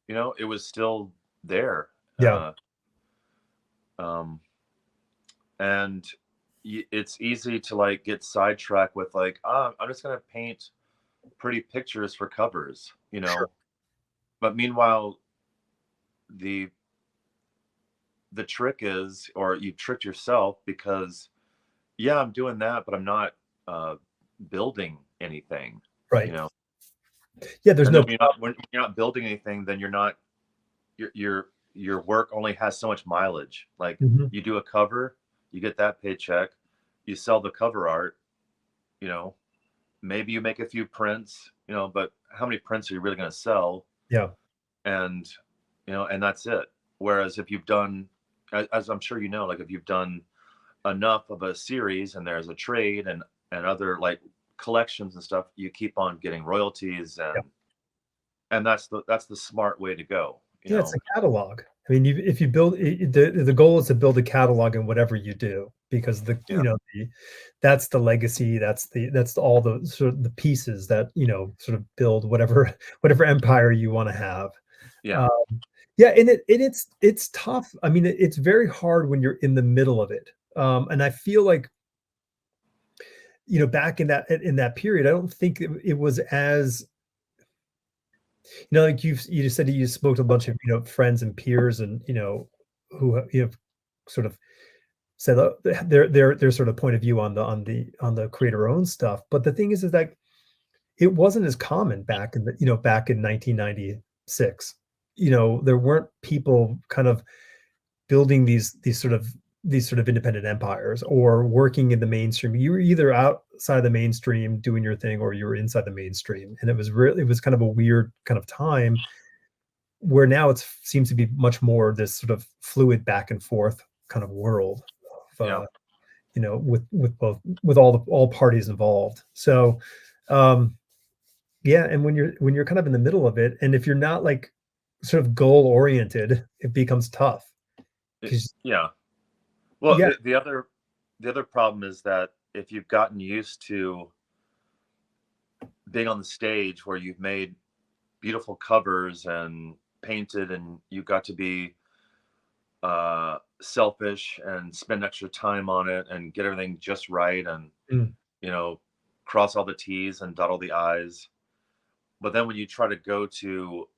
Speaker 2: it was still there.
Speaker 1: yeah,
Speaker 2: Um, and it's easy to like get sidetracked with like, I'm just gonna paint pretty pictures for covers,
Speaker 1: sure,
Speaker 2: But meanwhile, the the trick is, or you tricked yourself, because yeah, I'm doing that, but I'm not uh, building anything, you
Speaker 1: right.
Speaker 2: know.
Speaker 1: Yeah, there's
Speaker 2: And then
Speaker 1: no
Speaker 2: when you're not building anything, then you're not your work only has so much mileage. Like,
Speaker 1: mhm,
Speaker 2: you do a cover, you get that paycheck, you sell the cover art, you know, maybe you make a few prints, but how many prints are you really going to sell?
Speaker 1: yeah,
Speaker 2: And and that's it. Whereas if you've done, as I'm sure like if you've done enough of a series and there's a trade and other like collections and stuff, you keep on getting royalties,
Speaker 1: yeah.
Speaker 2: and that's the smart way to go,
Speaker 1: Yeah, it's a catalog. I mean, if you build the goal is to build a catalog in whatever you do, because
Speaker 2: Yeah,
Speaker 1: that's the legacy, that's all the sort of the pieces that, sort of build whatever whatever empire you wanna have.
Speaker 2: yeah,
Speaker 1: Um, yeah, and it's tough. I mean, it's very hard when you're in the middle of it. And I feel like, back in that period, I don't think it was as, like you just said, you spoke to a bunch of, friends and peers and, who, sort of said, their sort of point of view on the creator owned stuff. But the thing is that it wasn't as common back in 1996. There weren't people kind of building these sort of independent empires or working in the mainstream. You were either outside the mainstream doing your thing, or you were inside the mainstream, and it was kind of a weird kind of time, where now it seems to be much more this sort of fluid back and forth kind of world of,
Speaker 2: yeah.
Speaker 1: with both, with all parties involved. So, yeah, and when you're kind of in the middle of it, and if you're not like sort of goal oriented, it becomes tough because,
Speaker 2: Yeah. Well,
Speaker 1: yeah,
Speaker 2: the other problem is that if you've gotten used to being on the stage where you've made beautiful covers and painted, and you got to be selfish and spend extra time on it and get everything just right, and
Speaker 1: mm,
Speaker 2: you know cross all the T's and dot all the I's. But then when you try to go to,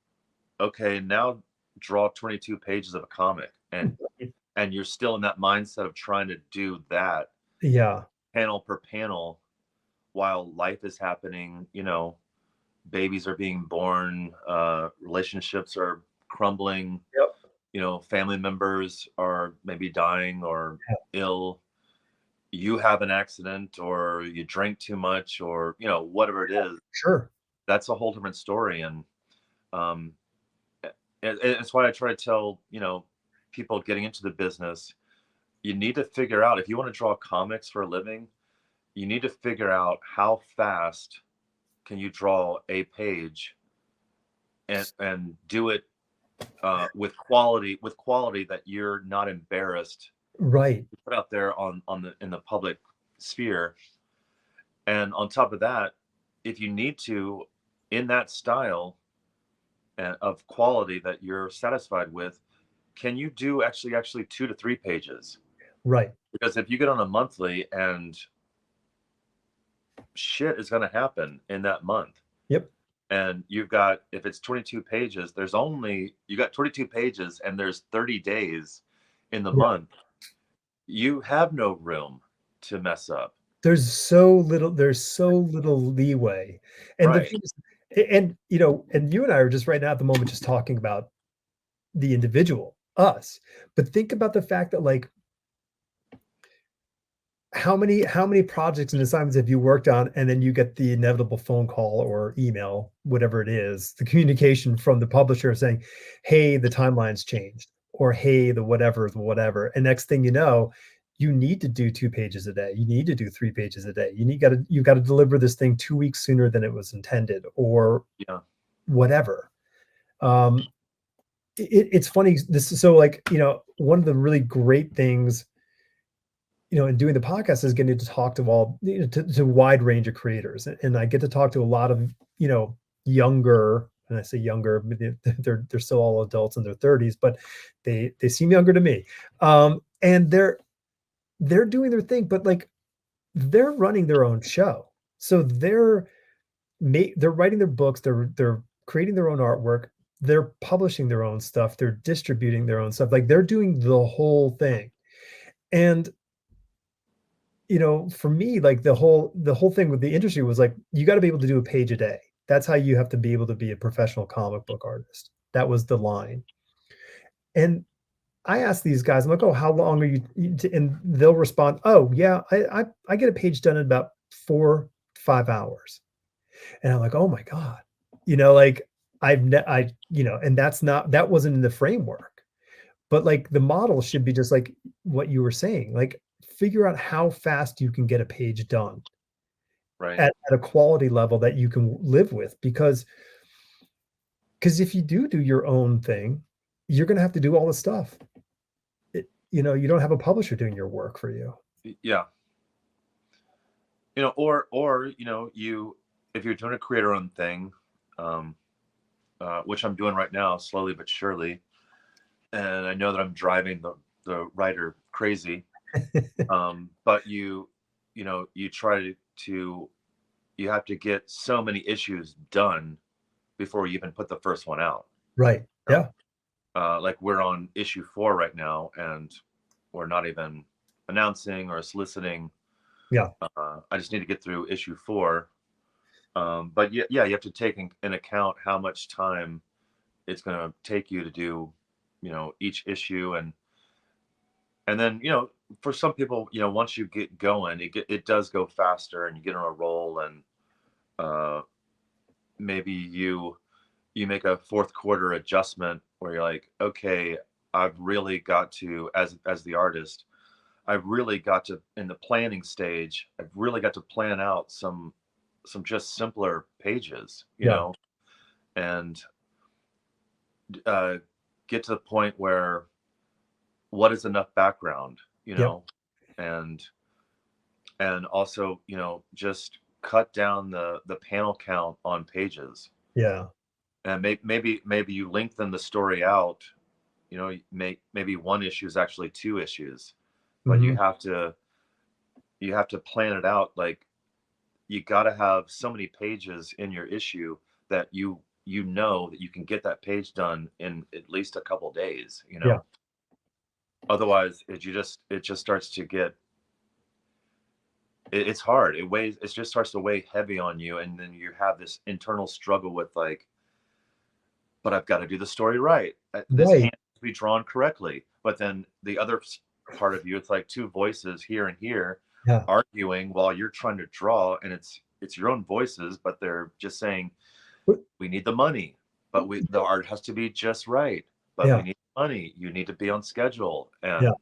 Speaker 2: okay, now draw 22 pages of a comic, and you're still in that mindset of trying to do that
Speaker 1: yeah,
Speaker 2: panel per panel while life is happening, babies are being born, relationships are crumbling,
Speaker 1: yep,
Speaker 2: family members are maybe dying or ill, you have an accident, or you drink too much, or whatever it is.
Speaker 1: sure,
Speaker 2: That's a whole different story. And um it's why I try to tell people getting into the business, you need to figure out, if you want to draw comics for a living, you need to figure out how fast can you draw a page, and do it with quality that you're not embarrassed
Speaker 1: Right.
Speaker 2: put out there on the in the public sphere. And on top of that, if you need to, in that style and of quality that you're satisfied with, can you do actually 2 to 3 pages?
Speaker 1: Right.
Speaker 2: Because if you get on a monthly and shit is going to happen in that month,
Speaker 1: Yep.
Speaker 2: and you've got, if it's 22 pages, there's only, you got 22 pages and there's 30 days in the
Speaker 1: Yeah.
Speaker 2: month, you have no room to mess up.
Speaker 1: There's so little leeway. And the
Speaker 2: Right.
Speaker 1: thing is, and and you and I are just right now at the moment just talking about the individual, us. But think about the fact that like how many projects and assignments have you worked on, and then you get the inevitable phone call or email, whatever it is, the communication from the publisher saying, "Hey, the timeline's changed," or "Hey, the whatever." And next thing you know, you need to do 2 pages a day. You need to do 3 pages a day. You gotta deliver this thing 2 weeks sooner than it was intended or
Speaker 2: Yeah.
Speaker 1: whatever. Um, it's funny. This is so like, one of the really great things in doing the podcast is getting to talk to all to a wide range of creators, and I get to talk to a lot of younger, and I say younger, but they're still all adults in their 30s, but they seem younger to me, and they're doing their thing, but like they're running their own show, so they're writing their books, they're creating their own artwork, they're publishing their own stuff, they're distributing their own stuff, like they're doing the whole thing, and for me, like the whole thing with the industry was like, you got to be able to do a page a day. That's how you have to be able to be a professional comic book artist. That was the line. And I asked these guys, I'm like, oh, how long are and they'll respond, oh yeah, I get a page done in about 4 5 hours. And I'm like, oh my God, like and that wasn't in the framework. But like the model should be just like what you were saying, like figure out how fast you can get a page done
Speaker 2: Right.
Speaker 1: at a quality level that you can live with, because if you do your own thing, you're going to have to do all the stuff. You don't have a publisher doing your work for you.
Speaker 2: Yeah. Or you, if you're doing a creator owned thing, um, which I'm doing right now, slowly but surely, and I know that I'm driving the writer crazy. But you try to you have to get so many issues done before you even put the first one out.
Speaker 1: Right.
Speaker 2: You know?
Speaker 1: Yeah.
Speaker 2: Like we're on issue 4 right now, and we're not even announcing or soliciting.
Speaker 1: Yeah.
Speaker 2: I just need to get through issue 4. But yeah, you have to take in account how much time it's going to take you to do, each issue, and then for some people, once you get going, it does go faster, and you get on a roll, and uh, maybe you make a fourth quarter adjustment where you're like, okay, I've really got to, as the artist, I've really got to, in the planning stage, I've really got to plan out some just simpler pages,
Speaker 1: Yeah.
Speaker 2: and uh, get to the point where what is enough background,
Speaker 1: Yep.
Speaker 2: and also, just cut down the panel count on pages,
Speaker 1: Yeah.
Speaker 2: and maybe you lengthen the story out. Make maybe one issue is actually 2 issues, but
Speaker 1: Hmm.
Speaker 2: you have to plan it out. Like, you got to have so many pages in your issue that you know that you can get that page done in at least a couple days.
Speaker 1: Yeah.
Speaker 2: Otherwise, it just starts to get, it's hard. It just starts to weigh heavy on you, and then you have this internal struggle with like, but I've got to do the story right. This
Speaker 1: Right.
Speaker 2: hand has to be drawn correctly. But then the other part of you, it's like two voices here and here
Speaker 1: Yeah.
Speaker 2: arguing while you're trying to draw, and it's your own voices, but they're just saying,
Speaker 1: But-
Speaker 2: we need the money, but the art has to be just right. But we
Speaker 1: Yeah.
Speaker 2: need money. You need to be on schedule,
Speaker 1: Yeah.
Speaker 2: and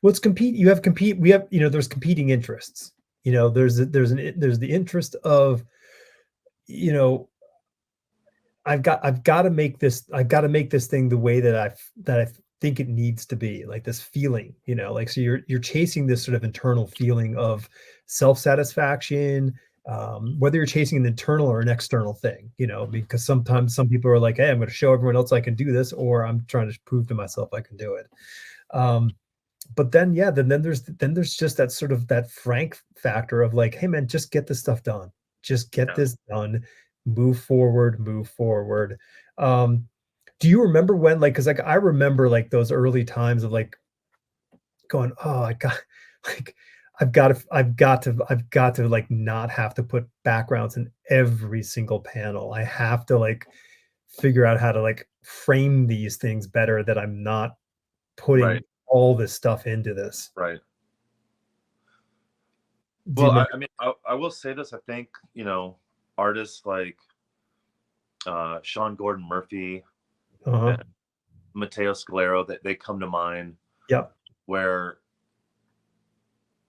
Speaker 1: Well, it's compete. You have compete. We have, there's competing interests. There's the interest of, you know, I've got to make this thing the way that I think it needs to be, like this feeling, like so you're chasing this sort of internal feeling of self-satisfaction, whether you're chasing an internal or an external thing, because sometimes some people are like, hey, I'm going to show everyone else I can do this, or I'm trying to prove to myself I can do it. Um, but then yeah, then there's just that sort of that frank factor of like, hey man, just get this stuff done. Just get
Speaker 2: Yeah.
Speaker 1: this done. Move forward, move forward. Um, do you remember when like because like I remember like those early times of like going, oh, I got like I've got to like not have to put backgrounds in every single panel. I have to like figure out how to like frame these things better that I'm not
Speaker 2: Right.
Speaker 1: putting all this stuff into this.
Speaker 2: Right.
Speaker 1: Do you
Speaker 2: Well,
Speaker 1: remember?
Speaker 2: I mean, I will say this. I think, artists like Sean Gordon Murphy
Speaker 1: Uh-huh.
Speaker 2: and Matteo Scalero, that they come to mind,
Speaker 1: Yep.
Speaker 2: where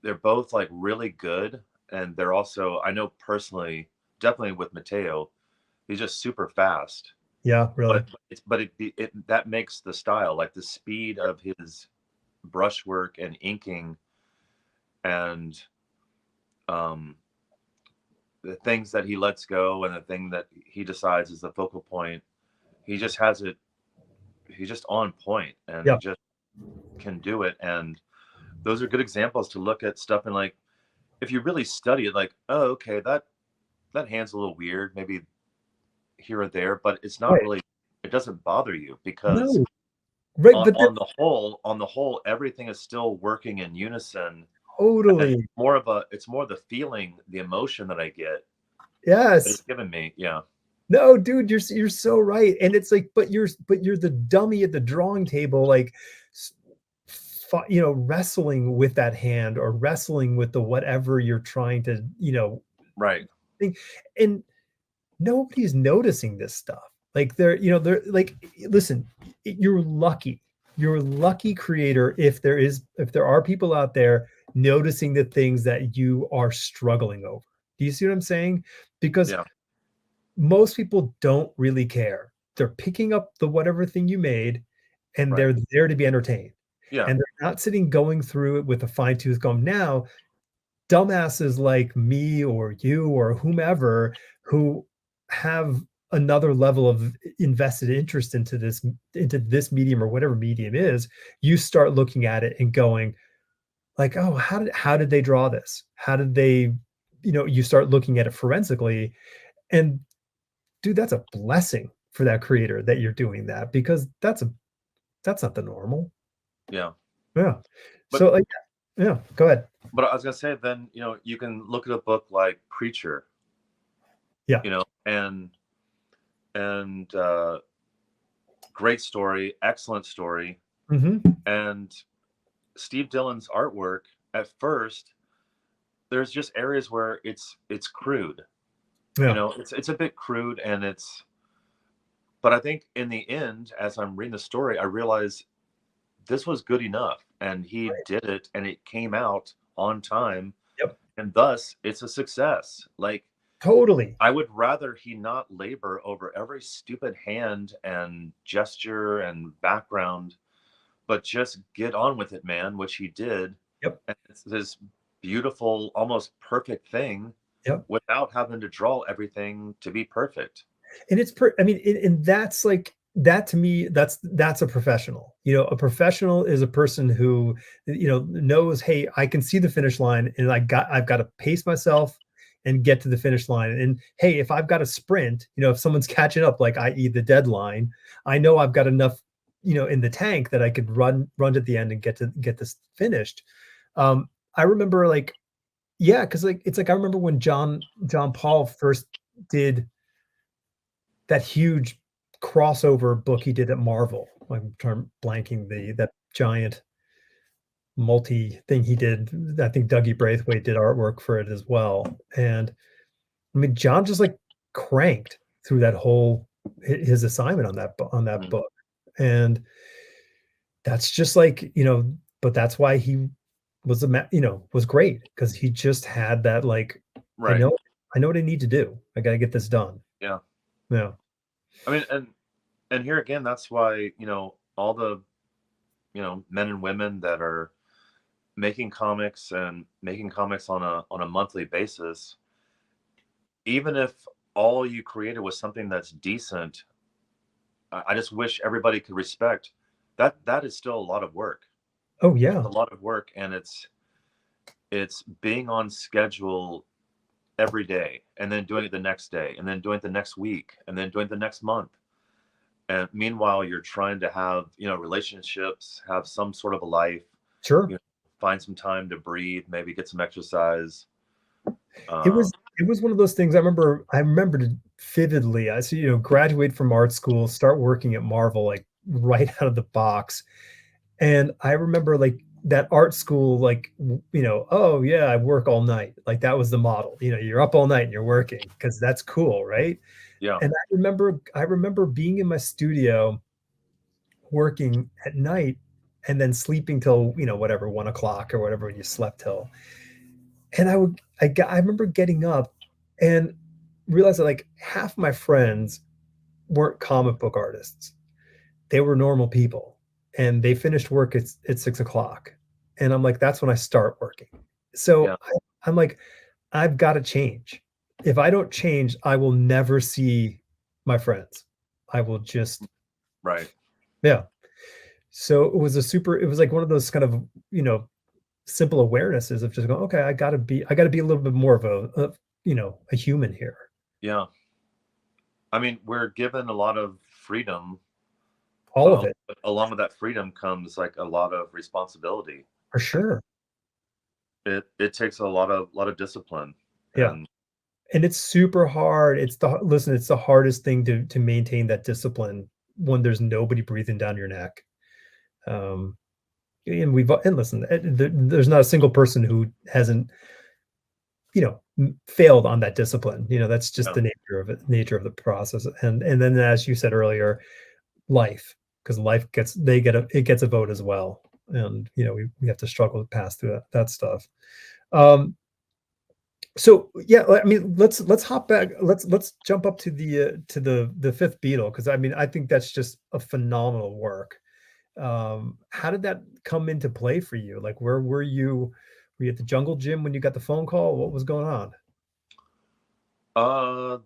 Speaker 2: they're both like really good, and they're also, I know personally, definitely with Matteo, he's just super fast.
Speaker 1: Yeah, really.
Speaker 2: But that makes the style, like the speed of his brushwork and inking, and um, the things that he lets go and the thing that he decides is the focal point. He just has it. He's just on point, and he
Speaker 1: Yep.
Speaker 2: just can do it. And those are good examples to look at stuff and like, if you really study it, like, oh, okay, that hand's a little weird, maybe here or there, but it's not
Speaker 1: Right.
Speaker 2: really. It doesn't bother you because
Speaker 1: No. Right,
Speaker 2: on,
Speaker 1: but then
Speaker 2: on the whole, everything is still working in unison. And
Speaker 1: totally.
Speaker 2: it's more the feeling, the emotion that I get that it's
Speaker 1: Yes.
Speaker 2: given me. Yeah.
Speaker 1: No, dude, you're so right, and it's like, but you're the dummy at the drawing table, like, s wrestling with that hand or wrestling with the whatever you're trying to,
Speaker 2: Right.
Speaker 1: think, and nobody's noticing this stuff. Like, they're like, listen, you're lucky. You're a lucky creator if there are people out there noticing the things that you are struggling over. Do you see what I'm saying? Because
Speaker 2: Yeah.
Speaker 1: most people don't really care. They're picking up the whatever thing you made, and
Speaker 2: Right.
Speaker 1: they're there to be entertained.
Speaker 2: Yeah.
Speaker 1: And they're not sitting going through it with a fine tooth comb. Now, dumbasses like me or you or whomever who have another level of invested interest into this medium or whatever medium is, you start looking at it and going like, oh, how did they draw this? How did they, you start looking at it forensically, and dude, that's a blessing for that creator that you're doing that because that's not the normal.
Speaker 2: Yeah.
Speaker 1: Yeah.
Speaker 2: But
Speaker 1: So like, yeah, go ahead.
Speaker 2: I was gonna say, then you can look at a book like Preacher,
Speaker 1: Yeah.
Speaker 2: and great story, excellent story,
Speaker 1: Hmm.
Speaker 2: and Steve Dillon's artwork. At first, there's just areas where it's crude.
Speaker 1: Yeah.
Speaker 2: It's a bit crude, and but I think in the end, as I'm reading the story, I realize this was good enough, and he did it, and it came out on time,
Speaker 1: Yep.
Speaker 2: and thus it's a success. Like,
Speaker 1: Totally.
Speaker 2: I would rather he not labor over every stupid hand and gesture and background, but just get on with it, man, which he did.
Speaker 1: Yep.
Speaker 2: And it's this beautiful, almost perfect thing
Speaker 1: Yep.
Speaker 2: without having to draw everything to be perfect.
Speaker 1: And I mean, and that's like that to me, that's a professional. A professional is a person who, knows, hey, I can see the finish line and I've got to pace myself and get to the finish line. And hey, if I've got a sprint, if someone's catching up, like i.e. the deadline, I know I've got enough, in the tank that I could run to the end and get this finished. I remember like, yeah, because like it's like I remember when John Paul first did that huge crossover book he did at Marvel. I'm blanking that giant multi thing he did. I think Dougie Braithwaite did artwork for it as well. And I mean, John just like cranked through that whole his assignment on that
Speaker 2: Mhm.
Speaker 1: book. And that's just like, but that's why he was great because he just had that like, I
Speaker 2: Right.
Speaker 1: know, I know what I need to do. I got to get this done.
Speaker 2: Yeah.
Speaker 1: Yeah.
Speaker 2: I mean, and here again, that's why, all the men and women that are making comics and making comics on a monthly basis, even if all you created was something that's decent, I just wish everybody could respect that that is still a lot of work.
Speaker 1: Oh
Speaker 2: It's
Speaker 1: yeah,
Speaker 2: a lot of work, and it's being on schedule every day, and then doing it the next day, and then doing it the next week, and then doing it the next month. And meanwhile, you're trying to have, relationships, have some sort of a life,
Speaker 1: sure.
Speaker 2: you know, find some time to breathe, maybe get some exercise.
Speaker 1: It
Speaker 2: Uh,
Speaker 1: was it was one of those things I remembered vividly. I see, graduate from art school, start working at Marvel like right out of the box. And I remember like that art school, like, oh yeah, I work all night. Like that was the model. You're up all night and you're working because that's cool, right?
Speaker 2: yeah,
Speaker 1: And I remember being in my studio working at night and then sleeping till, whatever, 1 o'clock or whatever when you slept till. And I remember getting up and realized that like half my friends weren't comic book artists. They were normal people and they finished work at 6 o'clock. And I'm like, that's when I start working.
Speaker 2: yeah,
Speaker 1: So I'm like, I've got to change. If I don't change, I will never see my friends. I will just,
Speaker 2: right.
Speaker 1: yeah. So it was like one of those kind of, you know, simple awarenesses of just going, okay, I gotta be a little bit more of a human here.
Speaker 2: Yeah. I mean, we're given a lot of freedom,
Speaker 1: All of it,
Speaker 2: but along with that freedom comes like a lot of responsibility,
Speaker 1: for
Speaker 2: and
Speaker 1: sure.
Speaker 2: it takes a lot of discipline,
Speaker 1: Yeah.
Speaker 2: and
Speaker 1: And it's super hard. It's the hardest thing to maintain that discipline when there's nobody breathing down your neck. Um, and listen, there's not a single person who hasn't, failed on that discipline. That's just
Speaker 2: yeah,
Speaker 1: the nature of the process. And then as you said earlier, life, because life gets a vote as well. And we have to struggle to pass through that stuff. Um, So yeah, I mean, let's hop back. Let's jump up to the fifth Beatle because I mean I think that's just a phenomenal work. How did that come into play for you? Like, where were you? Were you at the Jungle Gym when you got the phone call? What was going on?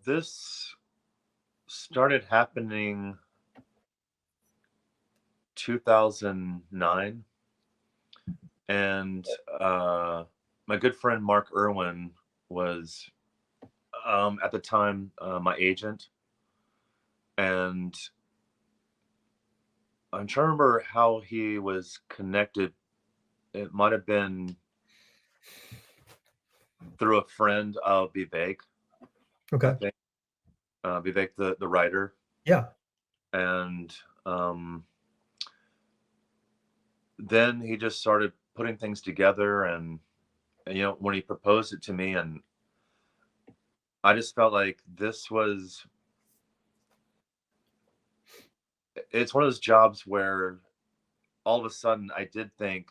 Speaker 2: this started happening 2009, and my good friend Mark Irwin was at the time my agent, and I'm trying to remember how he was connected. It might have been through a friend of Vivek, I
Speaker 1: Okay.
Speaker 2: think, Vivek the writer,
Speaker 1: Yeah.
Speaker 2: and um, then he just started putting things together, and when he proposed it to me, and I just felt like this was it's one of those jobs where all of a sudden I did think,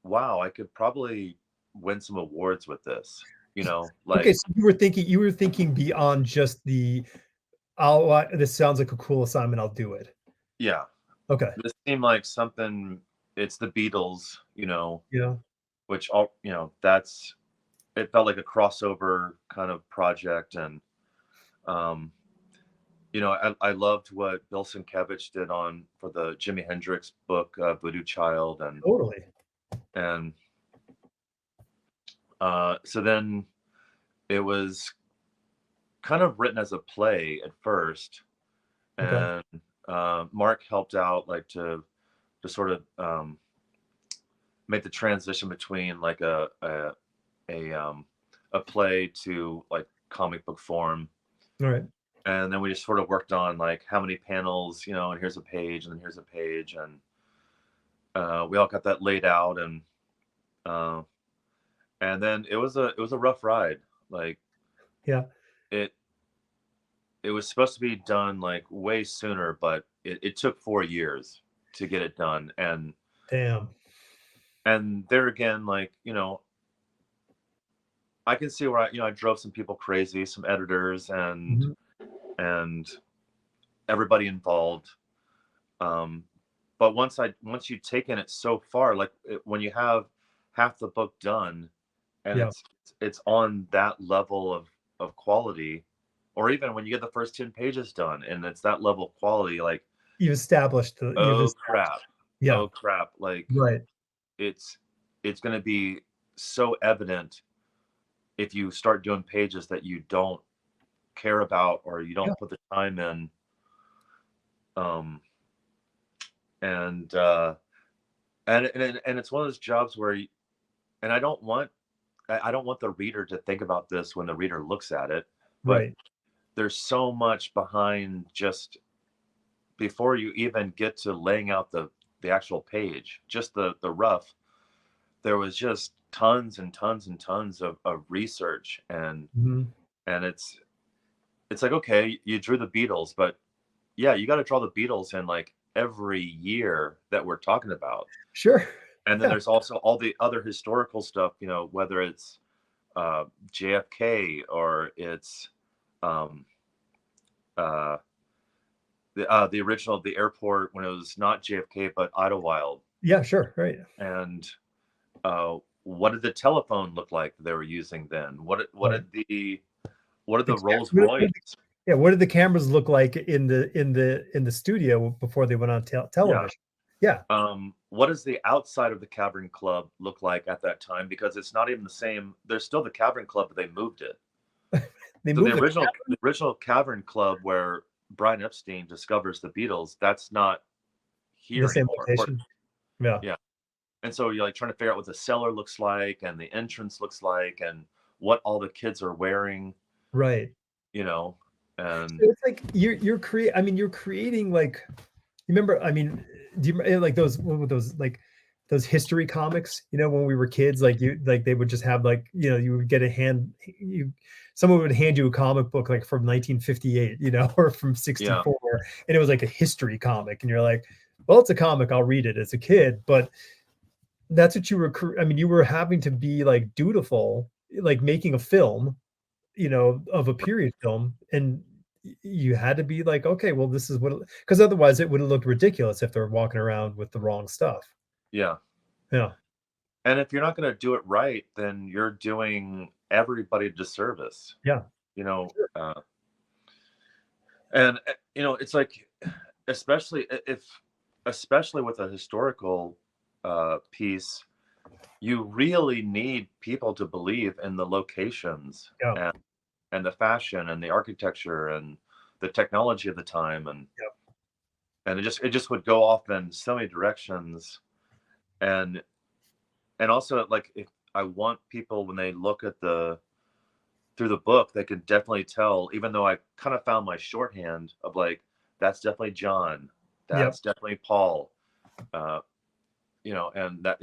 Speaker 2: wow, I could probably win some awards with this.
Speaker 1: Okay.
Speaker 2: Like,
Speaker 1: So you were thinking beyond just this sounds like a cool assignment. I'll do it.
Speaker 2: yeah,
Speaker 1: Okay.
Speaker 2: this seemed like something. It's the Beatles,
Speaker 1: Yeah.
Speaker 2: which that's it felt like a crossover kind of project, and um, I loved what Bill Sienkiewicz did on for the Jimi Hendrix book, Voodoo Child,
Speaker 1: Totally.
Speaker 2: and so then it was kind of written as a play at first,
Speaker 1: Okay.
Speaker 2: and Mark helped out like to sort of make the transition between like a a play to like comic book form,
Speaker 1: All right.
Speaker 2: and then we just sort of worked on like how many panels, and here's a page, and then here's a page, and we all got that laid out, uh, and then it was a rough ride. Like
Speaker 1: Yeah.
Speaker 2: it it was supposed to be done like way sooner, but it took 4 years to get it done,
Speaker 1: Damn.
Speaker 2: and there again, like I can see where I drove some people crazy, some editors, and everybody involved. Um, but once you've taken it so far, like when you have half the book done, and
Speaker 1: Yeah.
Speaker 2: it's on that level of quality, or even when you get the first 10 pages done and it's that level of quality, like,
Speaker 1: You've
Speaker 2: oh
Speaker 1: established.
Speaker 2: crap,
Speaker 1: Yeah.
Speaker 2: oh crap, like
Speaker 1: Right.
Speaker 2: it's it's going to be so evident if you start doing pages that you don't care about or you
Speaker 1: Yeah.
Speaker 2: don't put the time in. um and uh and it's one of those jobs where and I don't want the reader to think about this when the reader looks at it, but
Speaker 1: Right.
Speaker 2: there's so much behind just before you even get to laying out the actual page, just the rough. There was just tons and tons and tons of research,
Speaker 1: Mhm.
Speaker 2: and it's like, okay, you drew the Beatles, but yeah, you got to draw the Beatles in like every year that we're talking about.
Speaker 1: Sure.
Speaker 2: And then
Speaker 1: Yeah.
Speaker 2: there's also all the other historical stuff, whether it's JFK, or it's um, uh, the original, the airport when it was not JFK but Idlewild.
Speaker 1: Yeah, sure, right.
Speaker 2: And what did the telephone look like they were using then?
Speaker 1: Right.
Speaker 2: What did
Speaker 1: The
Speaker 2: the
Speaker 1: ca
Speaker 2: Rolls Royce?
Speaker 1: yeah, what did the cameras look like in the studio before they went on
Speaker 2: Yeah.
Speaker 1: television? Yeah.
Speaker 2: What does the outside of the Cavern Club look like at that time? Because it's not even the same. There's still the Cavern Club, but they moved it.
Speaker 1: They
Speaker 2: So the
Speaker 1: moved the
Speaker 2: original Cavern Club where Brian Epstein discovers the Beatles, that's not
Speaker 1: the
Speaker 2: here
Speaker 1: same
Speaker 2: anymore. Or
Speaker 1: location. Yeah.
Speaker 2: yeah. And so you're like trying to figure out what the cellar looks like and the entrance looks like and what all the kids are wearing,
Speaker 1: Right.
Speaker 2: you know, and
Speaker 1: So it's like you're creating, like, you remember, I mean, do you like those, what were those, like, those history comics, when we were kids, like, they would just have, like, you would get a hand you someone would hand you a comic book, like, from 1958, or from
Speaker 2: yeah,
Speaker 1: 64, and it was like a history comic, and you're like, "Well, it's a comic, I'll read it as a kid," but that's what you were I mean, you were having to be, like, dutiful, like making a film, of a period film, and you had to be like, okay, well, this is what, because otherwise it would have looked ridiculous if they're walking around with the wrong stuff.
Speaker 2: yeah.
Speaker 1: Yeah.
Speaker 2: And if you're not going to do it right, then you're doing everybody a disservice,
Speaker 1: Yeah.
Speaker 2: you know.
Speaker 1: Sure.
Speaker 2: And it's like, especially especially with a historical piece, you really need people to believe in the locations
Speaker 1: Yeah.
Speaker 2: and the fashion and the architecture and the technology of the time,
Speaker 1: Yeah.
Speaker 2: and it just would go off in so many directions. And and also, like, if I want people, when they look at the through the book, they can definitely tell, even though I kind of found my shorthand of like, that's definitely John,
Speaker 1: Yep.
Speaker 2: that's definitely Paul, uh, and that,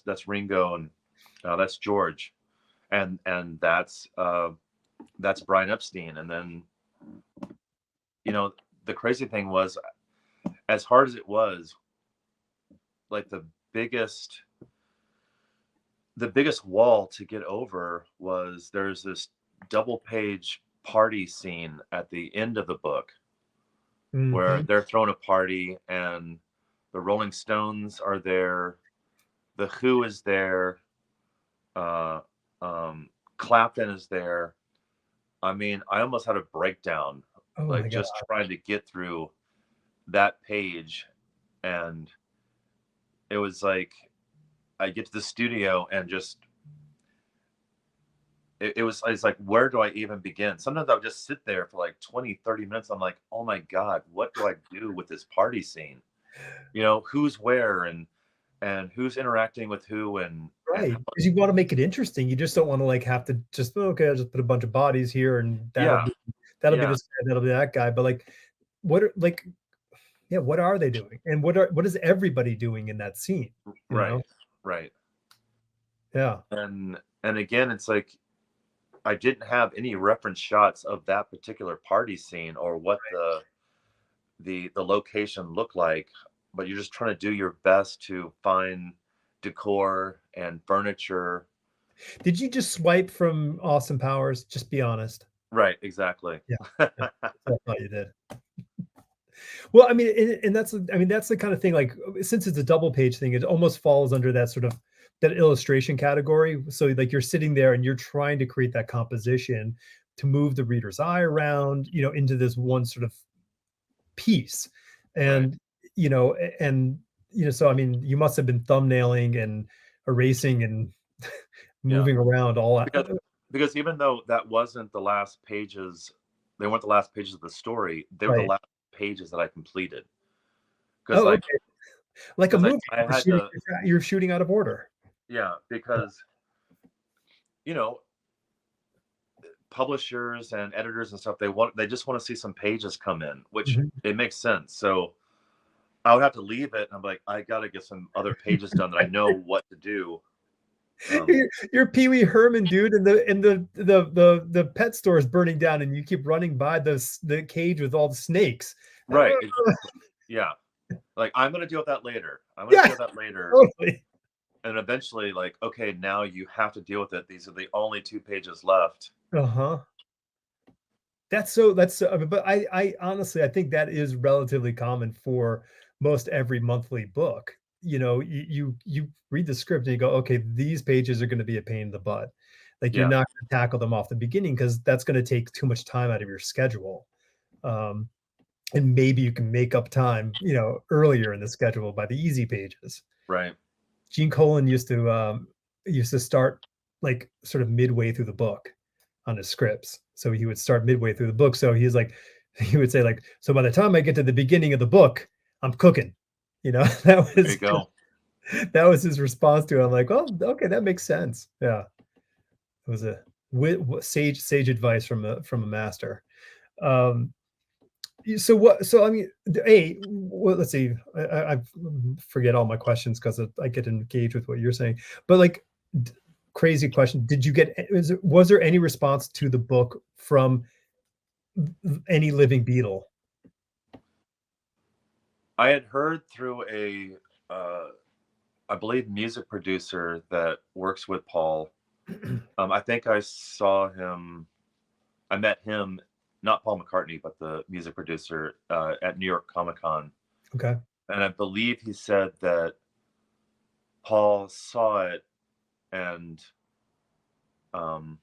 Speaker 2: that's Ringo, and that's George, and that's Brian Epstein. And then, you know, the crazy thing was, as hard as it was, like biggest the biggest wall to get over was there's this double page party scene at the end of the book where
Speaker 1: Mhm.
Speaker 2: they're throwing a party, and the Rolling Stones are there, the Who is there, uh, Clapton is there. I mean, I almost had a breakdown,
Speaker 1: Oh
Speaker 2: like
Speaker 1: my god.
Speaker 2: just trying to get through that page. And it was like, I get to the studio and just, it's like, where do I even begin? Sometimes I would just sit there for like 20, 30 minutes. I'm like, oh my God, what do I do with this party scene? Who's where, and who's interacting with who, and
Speaker 1: Right, because you wanna make it interesting, you just don't wanna, like, have to just, "Oh, okay, I'll just put a bunch of bodies here, and
Speaker 2: yeah,
Speaker 1: that'll be
Speaker 2: yeah,
Speaker 1: this guy, that'll be that guy," but, like, what are like yeah, what are they doing? And what is everybody doing in that scene, you know?
Speaker 2: right, right.
Speaker 1: Yeah.
Speaker 2: And again, it's like, I didn't have any reference shots of that particular party scene or what the location looked like, but you're just trying to do your best to find decor and furniture.
Speaker 1: Did you just swipe from Austin Powers? Just be honest.
Speaker 2: Right, exactly.
Speaker 1: Yeah, yeah, that's what I thought you did. Well, I mean, and that's, I mean, that's the kind of thing, like, since it's a double page thing, it almost falls under that sort of that illustration category. So like you're sitting there and you're trying to create that composition to move the reader's eye around, into this one sort of piece.
Speaker 2: Right.
Speaker 1: And, and, so I mean, you must have been thumbnailing and erasing and
Speaker 2: Yeah.
Speaker 1: moving around all
Speaker 2: Because because even though that wasn't the last pages, they weren't the last pages of the story, they were the
Speaker 1: right.
Speaker 2: last pages that I completed. Because
Speaker 1: Oh,
Speaker 2: like
Speaker 1: okay. Like a
Speaker 2: because
Speaker 1: movie,
Speaker 2: I had to,
Speaker 1: you're shooting out of order.
Speaker 2: yeah, because you know, publishers and editors and stuff, they just want to see some pages come in, which
Speaker 1: Mhm.
Speaker 2: it makes sense. So I would have to leave it and I'm like, I gotta get some other pages done that I know what to do. Um,
Speaker 1: You're Pee Wee Herman, dude, and the pet store is burning down, and you keep running by the cage with all the snakes.
Speaker 2: right, exactly. Yeah. Like I'm gonna deal with that later. I'm gonna
Speaker 1: Yeah,
Speaker 2: deal with that later.
Speaker 1: totally.
Speaker 2: And eventually, like, okay, now you have to deal with it. These are the only 2 pages left.
Speaker 1: Uh-huh. That's so, I mean, but I honestly, I think that is relatively common for most every monthly book. You read the script and you go, okay, these pages are going to be a pain in the butt. Like you're
Speaker 2: Yeah,
Speaker 1: not going to tackle them off the beginning because that's going to take too much time out of your schedule. Um, and maybe you can make up time, earlier in the schedule by the easy pages.
Speaker 2: right.
Speaker 1: Gene Colan used to start like sort of midway through the book on his scripts. So he would start midway through the book. So he's like, he would say like, so by the time I get to the beginning of the book, I'm cooking. That
Speaker 2: There you
Speaker 1: was
Speaker 2: go.
Speaker 1: that was his response to it. I'm like, oh, okay, that makes sense. Yeah, it was a sage advice from a master. Um, so what? So I mean, well, let's see. I forget all my questions because I get engaged with what you're saying. But like, crazy question: did you get? Was there any response to the book from any living beetle?
Speaker 2: I had heard through I believe, music producer that works with Paul. I think I saw him. I met him, not Paul McCartney, but the music producer at New York Comic Con,
Speaker 1: Okay.
Speaker 2: and I believe he said that Paul saw it and um,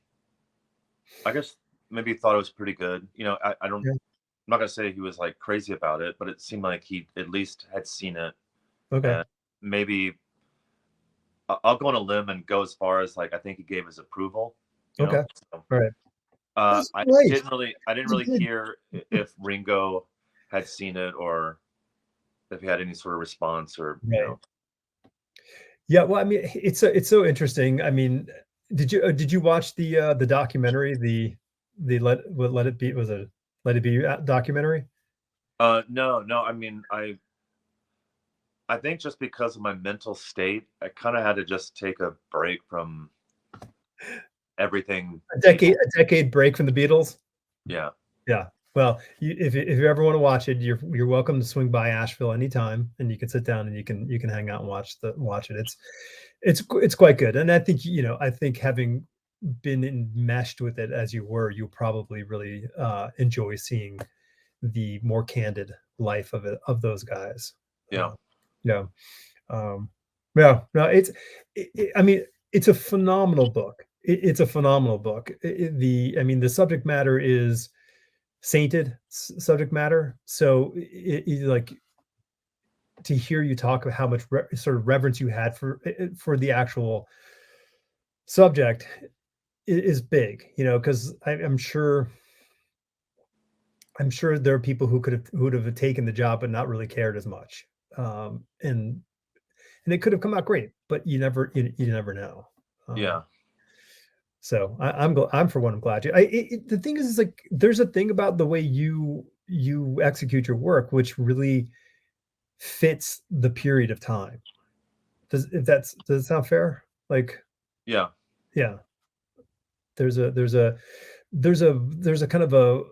Speaker 2: I guess maybe thought it was pretty good. I don't.
Speaker 1: Yeah.
Speaker 2: I'm not gonna say he was like crazy about it, but it seemed like he at least had seen it,
Speaker 1: Okay.
Speaker 2: and maybe I'll go on a limb and go as far as like I think he gave his approval. You
Speaker 1: Okay.
Speaker 2: know, so,
Speaker 1: All right. That's right.
Speaker 2: I didn't
Speaker 1: It's a
Speaker 2: really
Speaker 1: good.
Speaker 2: hear if Ringo had seen it or if he had any sort of response or
Speaker 1: Right. Yeah. Well, I mean, it's so interesting. I mean, did you watch the documentary, the let it be, was a Let It Be documentary?
Speaker 2: no, no. I mean, I think just because of my mental state, I kind of had to just take a break from everything
Speaker 1: A decade
Speaker 2: Beatles.
Speaker 1: a decade break from the Beatles?
Speaker 2: Yeah,
Speaker 1: Yeah. Well, if you ever wanna watch it, you're welcome to swing by Asheville anytime, and you can sit down and you can hang out and watch it. It's quite good, and I think having been enmeshed with it as you were, you probably really, enjoy seeing the more candid life of those guys.
Speaker 2: yeah,
Speaker 1: Uh, yeah. Um, yeah, no, I mean, it's a phenomenal book. It's a phenomenal book. I mean, the subject matter is sainted subject matter. So, like to hear you talk about how much sort of reverence you had for the actual subject is big. Because I'm sure there are people who would have taken the job but not really cared as much. And it could have come out great, but you never know. Um,
Speaker 2: yeah,
Speaker 1: so I'm for one, I'm glad the thing is like there's a thing about the way you execute your work which really fits the period of time. Does it sound fair? Like,
Speaker 2: yeah,
Speaker 1: yeah, there's a kind of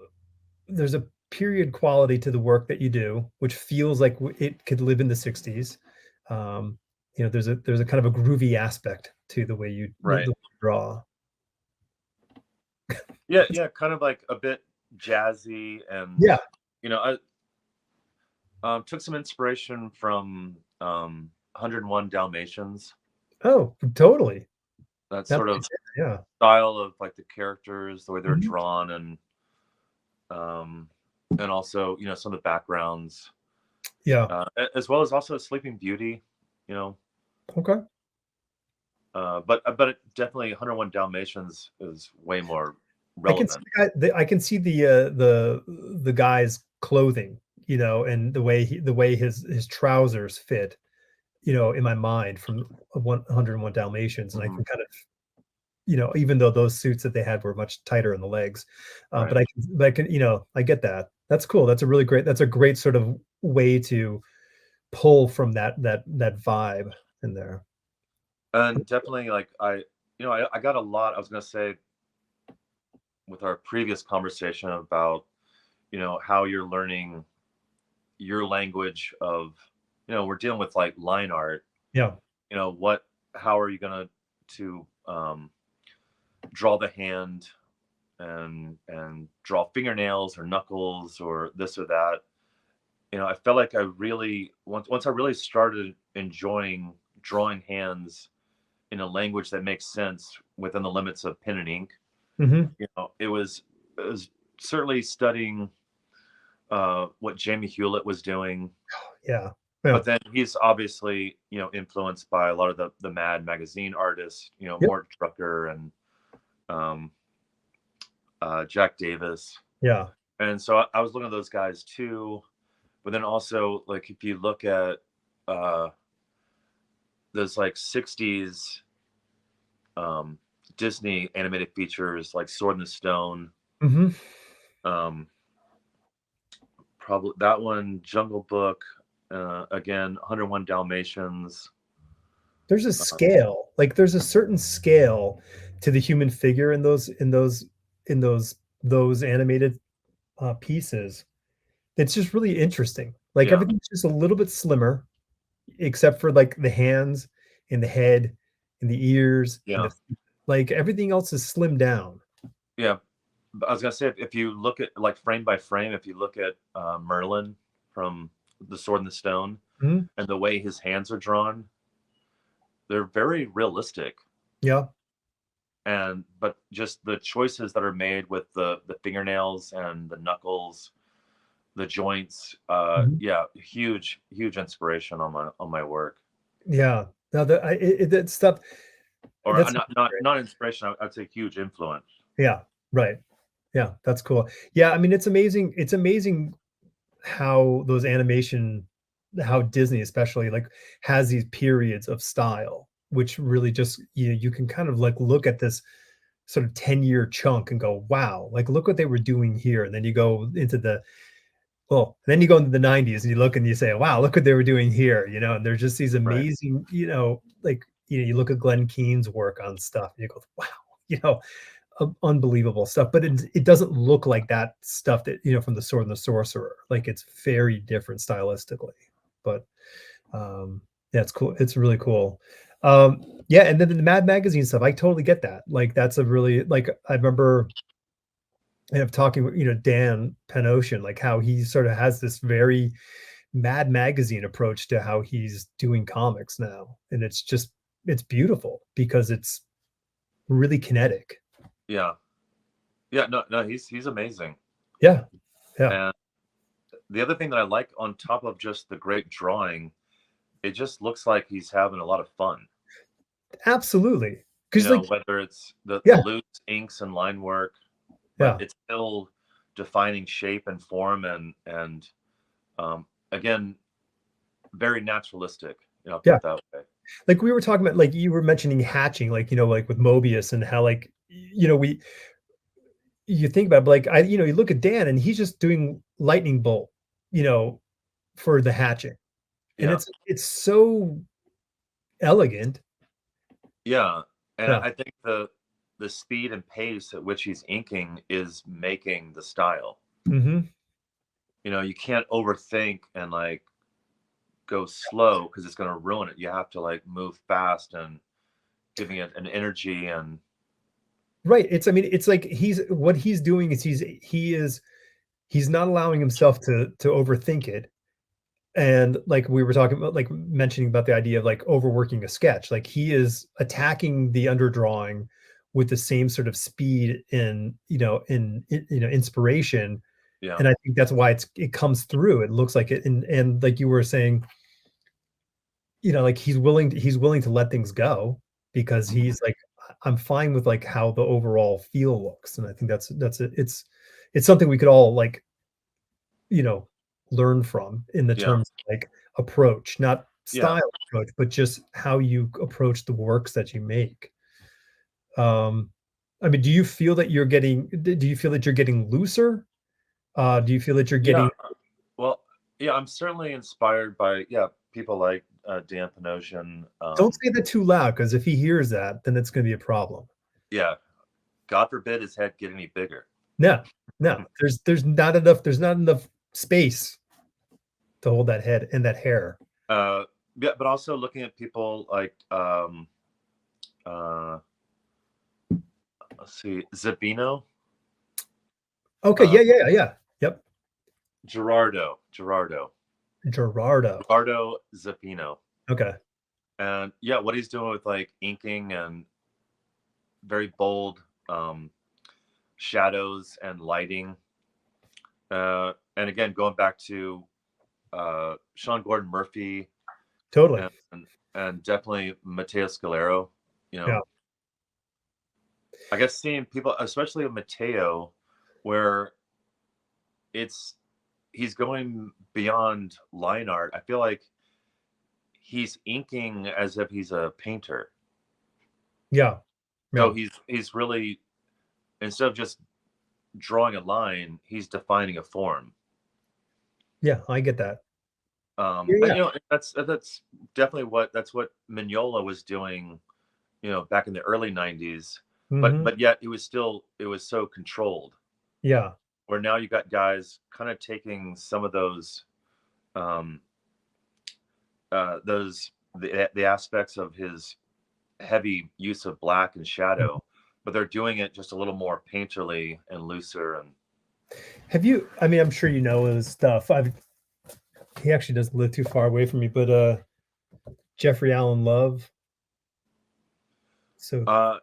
Speaker 1: there's a period quality to the work that you do, which feels like it could live in the 60s. Um, there's a kind of a groovy aspect to the way
Speaker 2: right.
Speaker 1: you draw.
Speaker 2: Yeah, yeah, kind of like a bit jazzy and
Speaker 1: Yeah,
Speaker 2: you know, I Took some inspiration from 101 Dalmatians.
Speaker 1: Oh, totally.
Speaker 2: That
Speaker 1: That
Speaker 2: sort of
Speaker 1: makes sense, yeah.
Speaker 2: style of like the characters, the way they're
Speaker 1: Mhm.
Speaker 2: drawn, um, and also some of the backgrounds,
Speaker 1: Yeah,
Speaker 2: as well as also Sleeping Beauty. You know,
Speaker 1: okay.
Speaker 2: but it definitely 101 Dalmatians is way more
Speaker 1: I can see
Speaker 2: relevant.
Speaker 1: I can see the guy's clothing, and the way his trousers fit, in my mind from 101 Dalmatians, and I
Speaker 2: Hmm.
Speaker 1: can kind of, even though those suits that they had were much tighter in the legs,
Speaker 2: Right.
Speaker 1: but I can, I get that. That's cool. That's a great sort of way to pull from that vibe in there.
Speaker 2: And definitely, like I got a lot. I was gonna say with our previous conversation about how you're learning your language of we're dealing with like line art.
Speaker 1: Yeah.
Speaker 2: What how are you gonna to draw the hand and draw fingernails or knuckles or this or that. I felt like I really once I really started enjoying drawing hands in a language that makes sense within the limits of pen and ink.
Speaker 1: Mhm.
Speaker 2: It was certainly studying what Jamie Hewlett was doing,
Speaker 1: Yeah. Yeah.
Speaker 2: but then he's obviously influenced by a lot of the Mad magazine artists,
Speaker 1: Yep.
Speaker 2: Mort Drucker and um, Jack Davis,
Speaker 1: Yeah.
Speaker 2: and so I was looking at those guys too. But then also, like, if you look at uh, those like '60s um, Disney animated features, like Sword in the Stone,
Speaker 1: Mhm.
Speaker 2: um, probably that one, Jungle Book, again, 101 Dalmatians.
Speaker 1: There's a
Speaker 2: Uh,
Speaker 1: scale, like, there's a certain scale to the human figure in those animated, pieces. It's just really interesting. Like,
Speaker 2: yeah,
Speaker 1: everything's just a little bit slimmer, except for, like, the hands and the head and the ears and
Speaker 2: yeah,
Speaker 1: the feet. Like, everything else is slimmed down.
Speaker 2: yeah. But I was gonna say, if you look at like frame by frame, if you look at Merlin from The Sword in the Stone
Speaker 1: Mhm.
Speaker 2: and the way his hands are drawn, they're very realistic.
Speaker 1: Yeah.
Speaker 2: And but just the choices that are made with the fingernails and the knuckles, the joints,
Speaker 1: Mhm.
Speaker 2: yeah, huge inspiration on my work.
Speaker 1: Yeah. No, that I it that stuff
Speaker 2: Or
Speaker 1: that's
Speaker 2: not inspiration, I'd say huge influence.
Speaker 1: yeah, right. Yeah, that's cool. Yeah, I mean, it's amazing how those animation how Disney especially, like, has these periods of style, which really just you can kind of, like, look at this sort of 10-year chunk and go, "Wow, like, look what they were doing here," and then you go into then you go into the '90s and you look and you say, "Wow, look what they were doing here," and there's just these
Speaker 2: Right.
Speaker 1: amazing, like, you look at Glenn Keane's work on stuff and you go, "Wow," you know, unbelievable stuff, but it doesn't look like that stuff that, from The Sword and the Sorcerer. Like, it's very different stylistically, but, yeah, it's cool. It's really cool. Yeah, and then the Mad Magazine stuff, I totally get that. Like, that's a really like, I remember talking with, Dan Penocean, like, how he sort of has this very Mad Magazine approach to how he's doing comics now, and it's beautiful because it's really kinetic.
Speaker 2: Yeah. Yeah, no, he's amazing.
Speaker 1: Yeah, yeah,
Speaker 2: And the other thing that I like on top of just the great drawing, it just looks like he's having a lot of fun.
Speaker 1: absolutely. Because, like,
Speaker 2: Whether it's the
Speaker 1: yeah,
Speaker 2: loose inks and line work, but
Speaker 1: yeah.
Speaker 2: it's still defining shape and form and again, very naturalistic. I'll put
Speaker 1: Yeah,
Speaker 2: it that way.
Speaker 1: like, we were talking about, like, you were mentioning hatching, like, like, with Mobius and how, like, we you think about it, but, like, you look at Dan and he's just doing lightning bolt, you know, for the hatching, and
Speaker 2: Yeah,
Speaker 1: it's so elegant.
Speaker 2: yeah, and
Speaker 1: Yeah,
Speaker 2: I think the speed and pace at which he's inking is making the style.
Speaker 1: mhm.
Speaker 2: You can't overthink and like go slow because it's going to ruin it. You have to like move fast and giving it an energy and
Speaker 1: Right, I mean, it's like what he's doing is he's not allowing himself to overthink it, And like we were talking about, like mentioning about the idea of like overworking a sketch, like he is attacking the underdrawing with the same sort of speed and inspiration.
Speaker 2: Yeah.
Speaker 1: And I think that's why it comes through. It looks like it, and like you were saying, like he's willing to let things go because
Speaker 2: Mhm.
Speaker 1: he's like, I'm fine with like how the overall feel looks. And I think that's it. It's something we could all like, you know, learn from in the
Speaker 2: Yeah.
Speaker 1: terms of like approach, not
Speaker 2: Yeah.
Speaker 1: style approach, but just how you approach the works that you make. Um, I mean, do you feel that you're getting looser? Do you feel that you're
Speaker 2: Yeah.
Speaker 1: getting,
Speaker 2: Well, yeah, I'm certainly inspired by, yeah, people like Dan Panosian.
Speaker 1: don't say that too loud because if he hears that, then it's going to be a problem.
Speaker 2: Yeah, God forbid his head get any bigger.
Speaker 1: No, no, there's not enough space to hold that head and that hair.
Speaker 2: uh, yeah, but also looking at people like uh, let's see, Zabino,
Speaker 1: Okay,
Speaker 2: uh,
Speaker 1: yeah, yeah, yeah. Yep.
Speaker 2: Gerardo,
Speaker 1: Gerardo.
Speaker 2: Gerardo Zabino,
Speaker 1: Okay.
Speaker 2: and yeah, what he's doing with like inking and very bold shadows and lighting, and again going back to Sean Gordon Murphy
Speaker 1: Totally.
Speaker 2: and and definitely Matteo Scalero. You
Speaker 1: Yeah.
Speaker 2: know, I guess seeing people, especially Matteo, where it's he's going beyond line art. I feel like he's inking as if he's a painter.
Speaker 1: Yeah.
Speaker 2: So
Speaker 1: Yeah.
Speaker 2: he's really, instead of just drawing a line, he's defining a form.
Speaker 1: Yeah, I get that. Yeah,
Speaker 2: And,
Speaker 1: yeah.
Speaker 2: that's definitely that's what Mignola was doing, back in the early '90s. But
Speaker 1: Mhm.
Speaker 2: yet it was so controlled.
Speaker 1: Yeah.
Speaker 2: Where now you got guys kind of taking some of um, the aspects of his heavy use of black and
Speaker 1: Mhm.
Speaker 2: shadow, but they're doing it just a little more painterly and looser. And
Speaker 1: I mean, I'm sure you know his stuff. He actually doesn't live too far away from me, but Jeffrey Allen Love. So
Speaker 2: uh,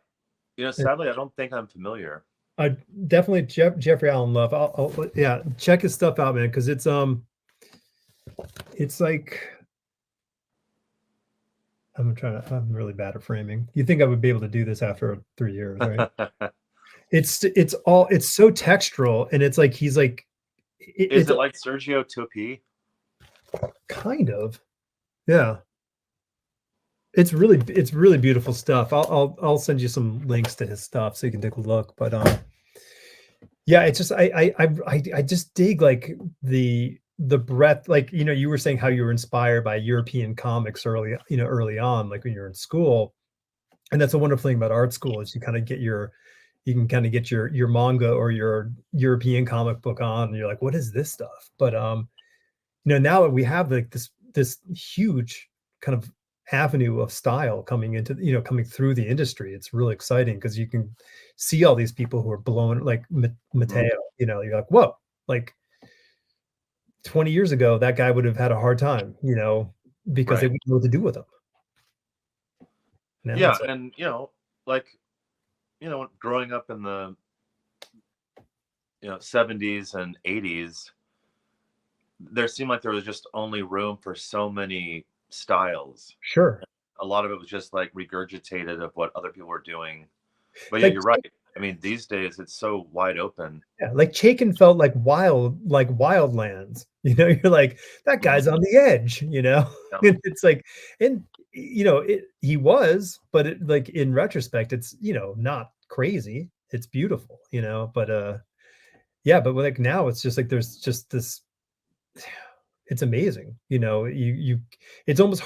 Speaker 2: sadly, I don't think I'm familiar.
Speaker 1: I definitely Jeffrey Allen Love. Yeah, check his stuff out, man, because it's like I'm really bad at framing. You think I would be able to do this after 3 years, right? It's so textural, and it's like he's like
Speaker 2: Is
Speaker 1: it's
Speaker 2: it like Sergio Topi?
Speaker 1: kind of, yeah. It's really beautiful stuff. I'll send you some links to his stuff so you can take a look. But yeah, it's just I just dig like the breadth. Like you were saying how you were inspired by European comics early on, like when you're in school. And that's a wonderful thing about art school is you can kind of get your manga or your European comic book on, and you're like, what is this stuff? But now that we have like this huge kind of avenue of style coming through the industry, it's really exciting because you can see all these people who are blown like
Speaker 2: Mhm.
Speaker 1: Mateo. You're like, whoa, like 20 years ago, that guy would have had a hard time, because they
Speaker 2: Right.
Speaker 1: wouldn't know what to do with him. Now
Speaker 2: Yeah,
Speaker 1: it's like,
Speaker 2: and like growing up in the '70s and '80s, there seemed like there was just only room for so many styles.
Speaker 1: sure.
Speaker 2: A lot of it was just like regurgitated of what other people were doing. But yeah,
Speaker 1: Like
Speaker 2: you're right. I mean, these days it's so wide open.
Speaker 1: Yeah, like Chaykin felt like wildlands. You're like, that
Speaker 2: Mhm.
Speaker 1: guy's on the edge.
Speaker 2: Yeah.
Speaker 1: And it's like, and he was, but like in retrospect, it's not crazy. It's beautiful. But yeah, but like now it's just like there's just this, it's amazing. It's almost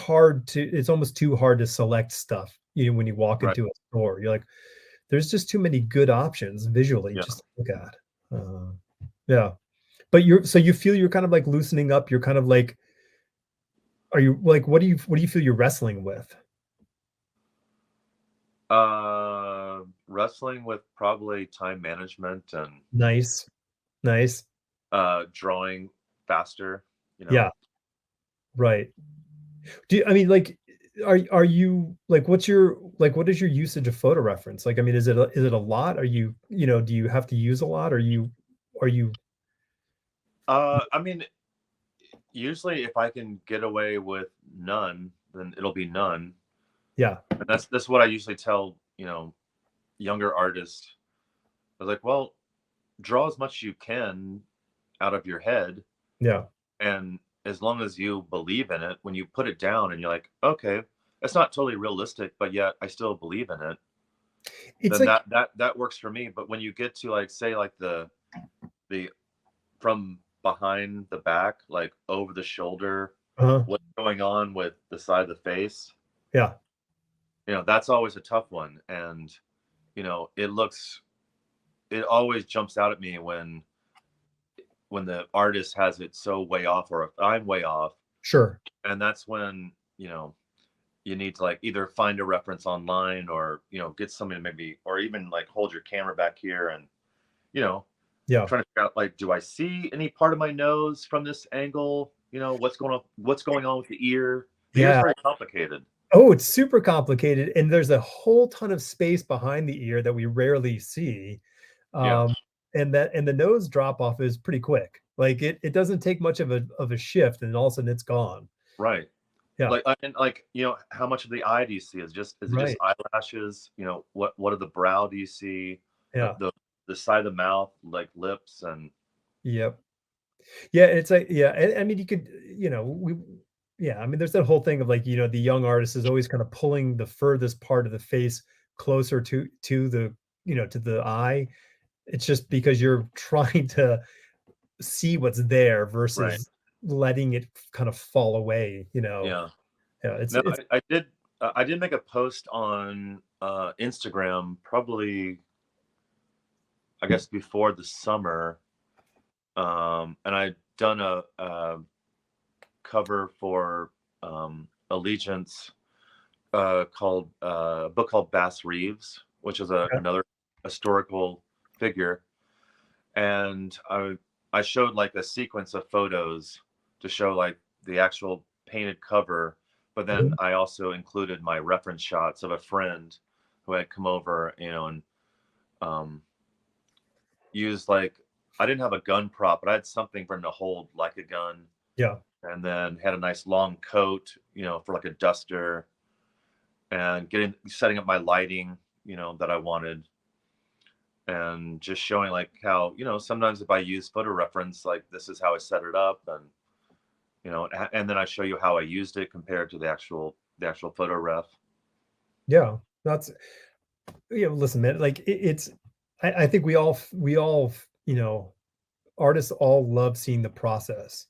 Speaker 1: too hard to select stuff, when you walk
Speaker 2: Right.
Speaker 1: into a store. You're like, there's just too many good options visually
Speaker 2: Yeah.
Speaker 1: just to look at. Yeah. But you feel you're kind of like loosening up. You're kind of like, are you like, what do you feel you're wrestling with?
Speaker 2: Wrestling with probably time management and
Speaker 1: Nice. Nice.
Speaker 2: drawing faster.
Speaker 1: Yeah. Right. Do you, I mean, like, are you like, what's your like, what is your usage of photo reference? Like, I mean, is it a lot? Are you, do you have to use a lot? Are you,
Speaker 2: I mean, usually if I can get away with none, then it'll be none.
Speaker 1: yeah,
Speaker 2: And that's what I usually tell, younger artists. I was like, well, draw as much as you can out of your head,
Speaker 1: yeah.
Speaker 2: and as long as you believe in it, when you put it down and you're like, okay, it's not totally realistic, but yet I still believe in it,
Speaker 1: It's
Speaker 2: then
Speaker 1: like,
Speaker 2: that works for me. But when you get to like say like the from behind the back, like over the shoulder,
Speaker 1: uh
Speaker 2: what's going on with the side of the face,
Speaker 1: yeah,
Speaker 2: that's always a tough one. And it always jumps out at me when the artist has it so way off, or if I'm way off.
Speaker 1: sure.
Speaker 2: And that's when you need to like either find a reference online, or get somebody to maybe, or even like hold your camera back here and you know
Speaker 1: Yeah,
Speaker 2: trying to figure out, like, do I see any part of my nose from this angle? What's going on with the ear. The ear's
Speaker 1: yeah.
Speaker 2: very complicated.
Speaker 1: Oh, it's super complicated, and there's a whole ton of space behind the ear that we rarely see.
Speaker 2: Yeah.
Speaker 1: Um, and the nose drop off is pretty quick. Like, it doesn't take much of a shift, and all of a sudden it's gone.
Speaker 2: Right.
Speaker 1: Yeah,
Speaker 2: Like, and like, how much of the eye do you see? Is it just
Speaker 1: right.
Speaker 2: eyelashes? What of the brow do you see? the
Speaker 1: Yeah,
Speaker 2: the, the side of the mouth, like lips. And
Speaker 1: yep. Yeah, it's like, yeah, I mean, you could, we yeah, I mean, there's that whole thing of, like, the young artist is always kind of pulling the furthest part of the face closer to the, to the eye. It's just because you're trying to see what's there
Speaker 2: right.
Speaker 1: versus letting it kind of fall away,
Speaker 2: Yeah.
Speaker 1: Yeah,
Speaker 2: No,
Speaker 1: it's
Speaker 2: I did make a post on Instagram, probably, I guess, before the summer. And I'd done a cover for Allegiance, called a book called Bass Reeves, which is
Speaker 1: okay.
Speaker 2: another historical figure. And I showed like a sequence of photos to show like the actual painted cover, but then
Speaker 1: Mhm.
Speaker 2: I also included my reference shots of a friend who had come over, and um, used, like, I didn't have a gun prop, but I had something for him to hold like a gun,
Speaker 1: Yeah,
Speaker 2: and then had a nice long coat, for like a duster, and setting up my lighting, that I wanted, and just showing like how, sometimes if I use photo reference, like this is how I set it up. And and then I show you how I used it compared to the actual photo ref.
Speaker 1: yeah, that's listen, man, like, it's I think we all, artists all love seeing the process.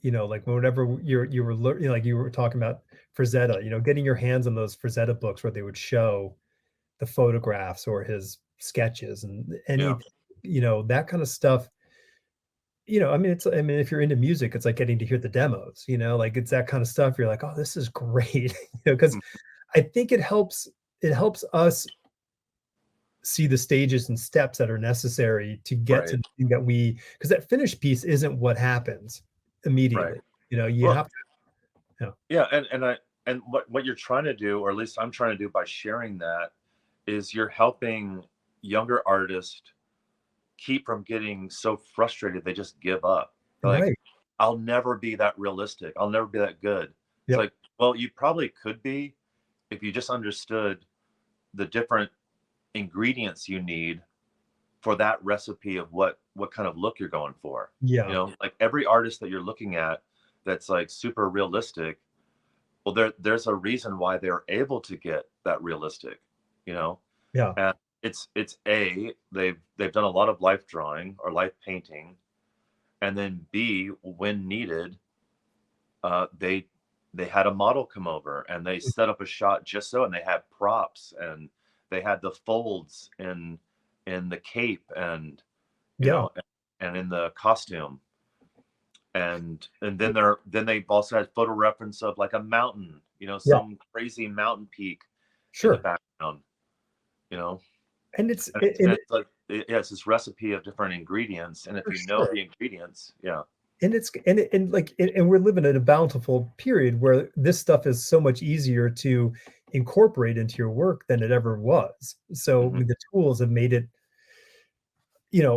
Speaker 1: Like, whenever you were like you were talking about Frazetta, getting your hands on those Frazetta books where they would show the photographs or his sketches and
Speaker 2: Yeah.
Speaker 1: any, that kind of stuff. I mean, I mean, if you're into music, it's like getting to hear the demos, like, it's that kind of stuff. You're like, oh, this is great, because
Speaker 2: Mm.
Speaker 1: I think it helps us see the stages and steps that are necessary to get to
Speaker 2: Right.
Speaker 1: the thing that because that finished piece isn't what happens
Speaker 2: Right.
Speaker 1: immediately. You
Speaker 2: Well,
Speaker 1: have to, yeah,
Speaker 2: yeah, and what you're trying to do, or at least I'm trying to do by sharing that, is you're helping younger artists keep from getting so frustrated they just give up. They're like,
Speaker 1: right.
Speaker 2: I'll never be that realistic. I'll never be that good. It's
Speaker 1: Yep.
Speaker 2: like, well, you probably could be if you just understood the different ingredients you need for that recipe of what kind of look you're going for.
Speaker 1: Yeah.
Speaker 2: Like every artist that you're looking at that's like super realistic, well, there's a reason why they're able to get that realistic, you know.
Speaker 1: Yeah.
Speaker 2: And it's they've done a lot of life drawing or life painting, and then B, when needed, they had a model come over and they set up a shot just so, and they had props, and they had the folds in the cape, and you
Speaker 1: Yeah.
Speaker 2: know and in the costume, and then they've also had photo reference of like a mountain,
Speaker 1: Yeah.
Speaker 2: some crazy mountain peak in the
Speaker 1: Sure.
Speaker 2: background, you know
Speaker 1: And it's
Speaker 2: and
Speaker 1: and
Speaker 2: it's like, yeah, it's this recipe of different ingredients, and if
Speaker 1: for
Speaker 2: you know
Speaker 1: sure.
Speaker 2: the ingredients, yeah.
Speaker 1: and we're living in a bountiful period where this stuff is so much easier to incorporate into your work than it ever was. So, I
Speaker 2: Hmm.
Speaker 1: mean, the tools have made it,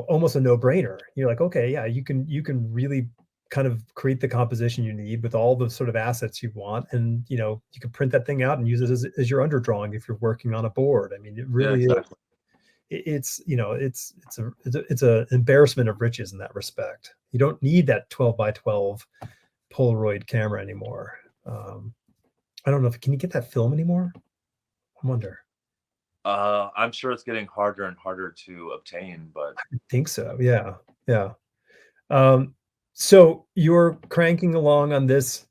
Speaker 1: almost a no-brainer. You're like, okay, yeah, you can really kind of create the composition you need with all the sort of assets you want, and you can print that thing out and use it as your underdrawing if you're working on a board. I mean, it
Speaker 2: Yeah,
Speaker 1: really is.
Speaker 2: exactly.
Speaker 1: It's a embarrassment of riches in that respect. You don't need that 12 by 12 Polaroid camera anymore. Um, I don't know if can you get that film anymore? I wonder.
Speaker 2: I'm sure it's getting harder and harder to obtain, but
Speaker 1: I think so. Yeah, yeah. Um, so you're cranking along on this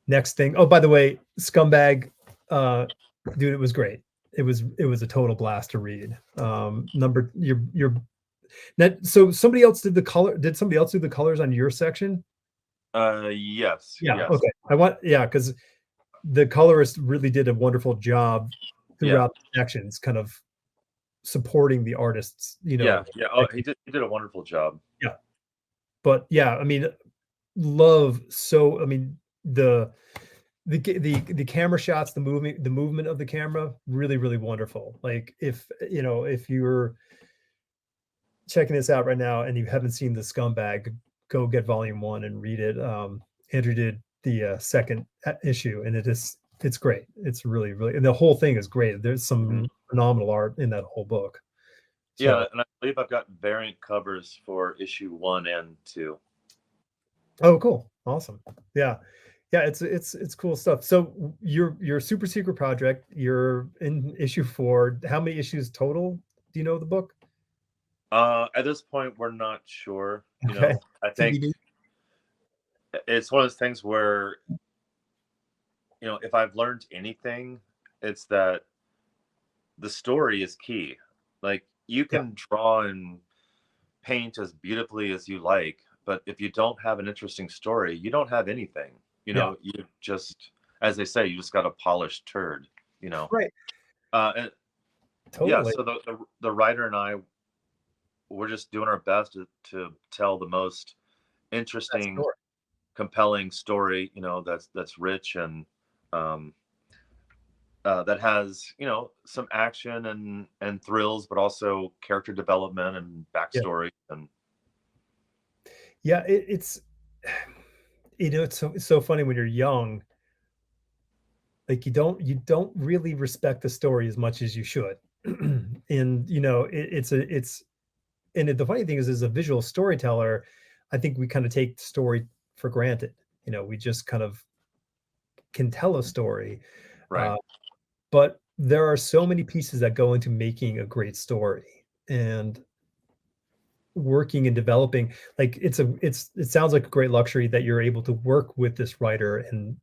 Speaker 1: next thing. Oh, by the way, Scumbag, uh, dude, it was great. It was a total blast to read. Number your that so somebody else did the color. Did somebody else do the colors on your section?
Speaker 2: yes,
Speaker 1: Yeah.
Speaker 2: yes,
Speaker 1: Okay. Because the colorist really did a wonderful job
Speaker 2: yeah,
Speaker 1: throughout the sections, kind of supporting the artists.
Speaker 2: yeah, yeah. Oh,
Speaker 1: Like,
Speaker 2: he did a wonderful job.
Speaker 1: yeah. But yeah, I mean, love. So I mean, the camera shots, the movement of the camera, really, really wonderful. Like if you're checking this out right now and you haven't seen the Scumbag, go get volume one and read it. Andrew did the second issue, and it's great. It's really, really, and the whole thing is great. There's
Speaker 2: Hmm.
Speaker 1: some phenomenal art in that whole book.
Speaker 2: Yeah,
Speaker 1: So,
Speaker 2: and I believe I've got variant covers for issue 1 and 2.
Speaker 1: oh, cool, awesome, yeah, yeah. It's cool stuff. So your super secret project, you're in issue four. How many issues total? Do you know the book?
Speaker 2: At this point, we're not sure.
Speaker 1: Okay,
Speaker 2: I think
Speaker 1: TBD.
Speaker 2: it's one of those things where if I've learned anything, it's that the story is key. Like you
Speaker 1: Yeah,
Speaker 2: can draw and paint as beautifully as you like, but if you don't have an interesting story, you don't have anything.
Speaker 1: yeah,
Speaker 2: You just, as they say, you just got a polished turd. You know,
Speaker 1: right,
Speaker 2: and yeah.
Speaker 1: totally.
Speaker 2: So the writer and I, we're just doing our best to tell the most
Speaker 1: That
Speaker 2: interesting,
Speaker 1: story.
Speaker 2: compelling story. That's rich and um, that has some action and thrills, but also character development and
Speaker 1: Yeah.
Speaker 2: backstory. And
Speaker 1: Yeah, it's it's so funny when you're young, like you don't really respect the story as much as you should. And the funny thing is, as a visual storyteller, I think we kind of take the story for granted. We just kind of can tell a story.
Speaker 2: right.
Speaker 1: Uh, but there are so many pieces that go into making a great story. And working and developing, like it sounds like a great luxury that you're able to work with this writer and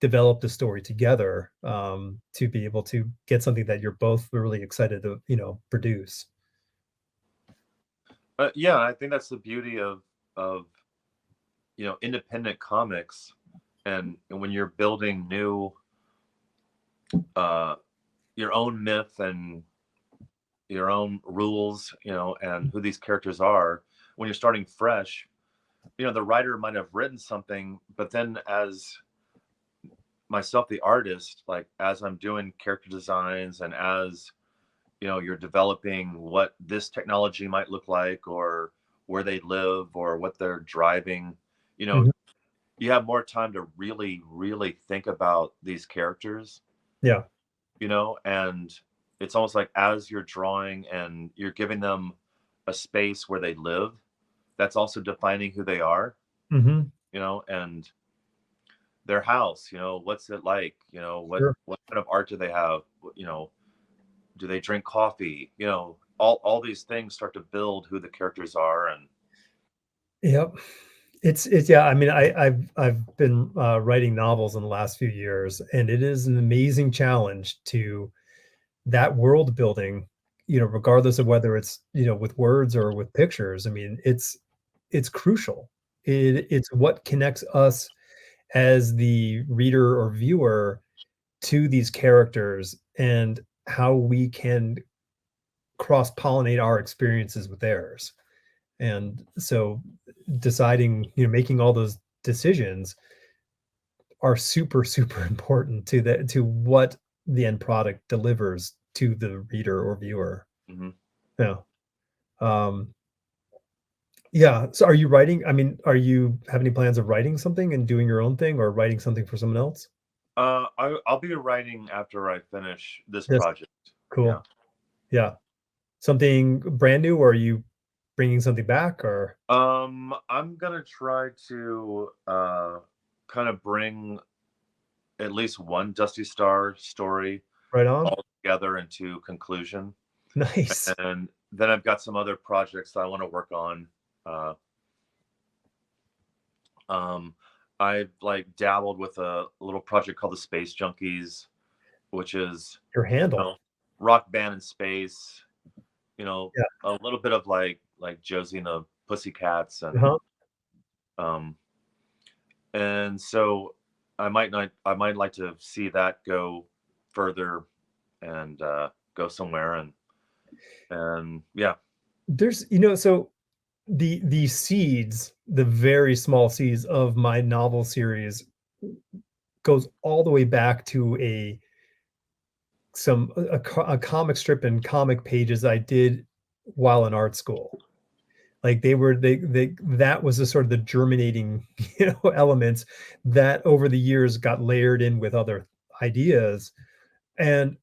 Speaker 1: develop the story together, to be able to get something that you're both really excited to produce.
Speaker 2: Yeah, I think that's the beauty of independent comics, and when you're building new uh, your own myth and your own rules, and who these characters are. When you're starting fresh, the writer might have written something, but then as myself, the artist, like as I'm doing character designs and as you're developing what this technology might look like or where they live or what they're driving, you know,
Speaker 1: Mhm.
Speaker 2: you have more time to really, really think about these characters,
Speaker 1: Yeah.
Speaker 2: and it's almost like as you're drawing and you're giving them a space where they live, that's also defining who they are,
Speaker 1: Hmm.
Speaker 2: and their house, what's it like,
Speaker 1: Sure.
Speaker 2: what kind of art do they have, you know, do they drink coffee, all these things start to build who the characters are. And
Speaker 1: Yep. It's yeah. I mean, I've been writing novels in the last few years, and it is an amazing challenge to that world building, regardless of whether it's, with words or with pictures. I mean, it's crucial. It's what connects us as the reader or viewer to these characters, and how we can cross pollinate our experiences with theirs. And so deciding, making all those decisions are super, super important to what the end product delivers to the reader or viewer.
Speaker 2: Mhm.
Speaker 1: Yeah. Um, yeah. So are you writing? I mean, are you have any plans of writing something and doing your own thing or writing something for someone else?
Speaker 2: I'll be writing after I finish this
Speaker 1: Yes.
Speaker 2: project. Yeah.
Speaker 1: Cool. Yeah. Something brand new, or are you bringing something back, or
Speaker 2: I'm gonna try to kind of bring at least one Dusty Star story
Speaker 1: right on?
Speaker 2: all together into conclusion,
Speaker 1: Nice.
Speaker 2: and then I've got some other projects that I want to work on. Uh, um, I've like dabbled with a little project called the Space Junkies, which is,
Speaker 1: Your
Speaker 2: you
Speaker 1: handle.
Speaker 2: know, rock band in space. You know,
Speaker 1: Yeah.
Speaker 2: a little bit of like Josie and the Pussycats,
Speaker 1: Uh-huh.
Speaker 2: um, and so I might like to see that go further and go somewhere and yeah.
Speaker 1: There's, so the seeds, the very small seeds of my novel series goes all the way back to a comic strip and comic pages I did while in art school. Like they that was the sort of the germinating, elements that over the years got layered in with other ideas. And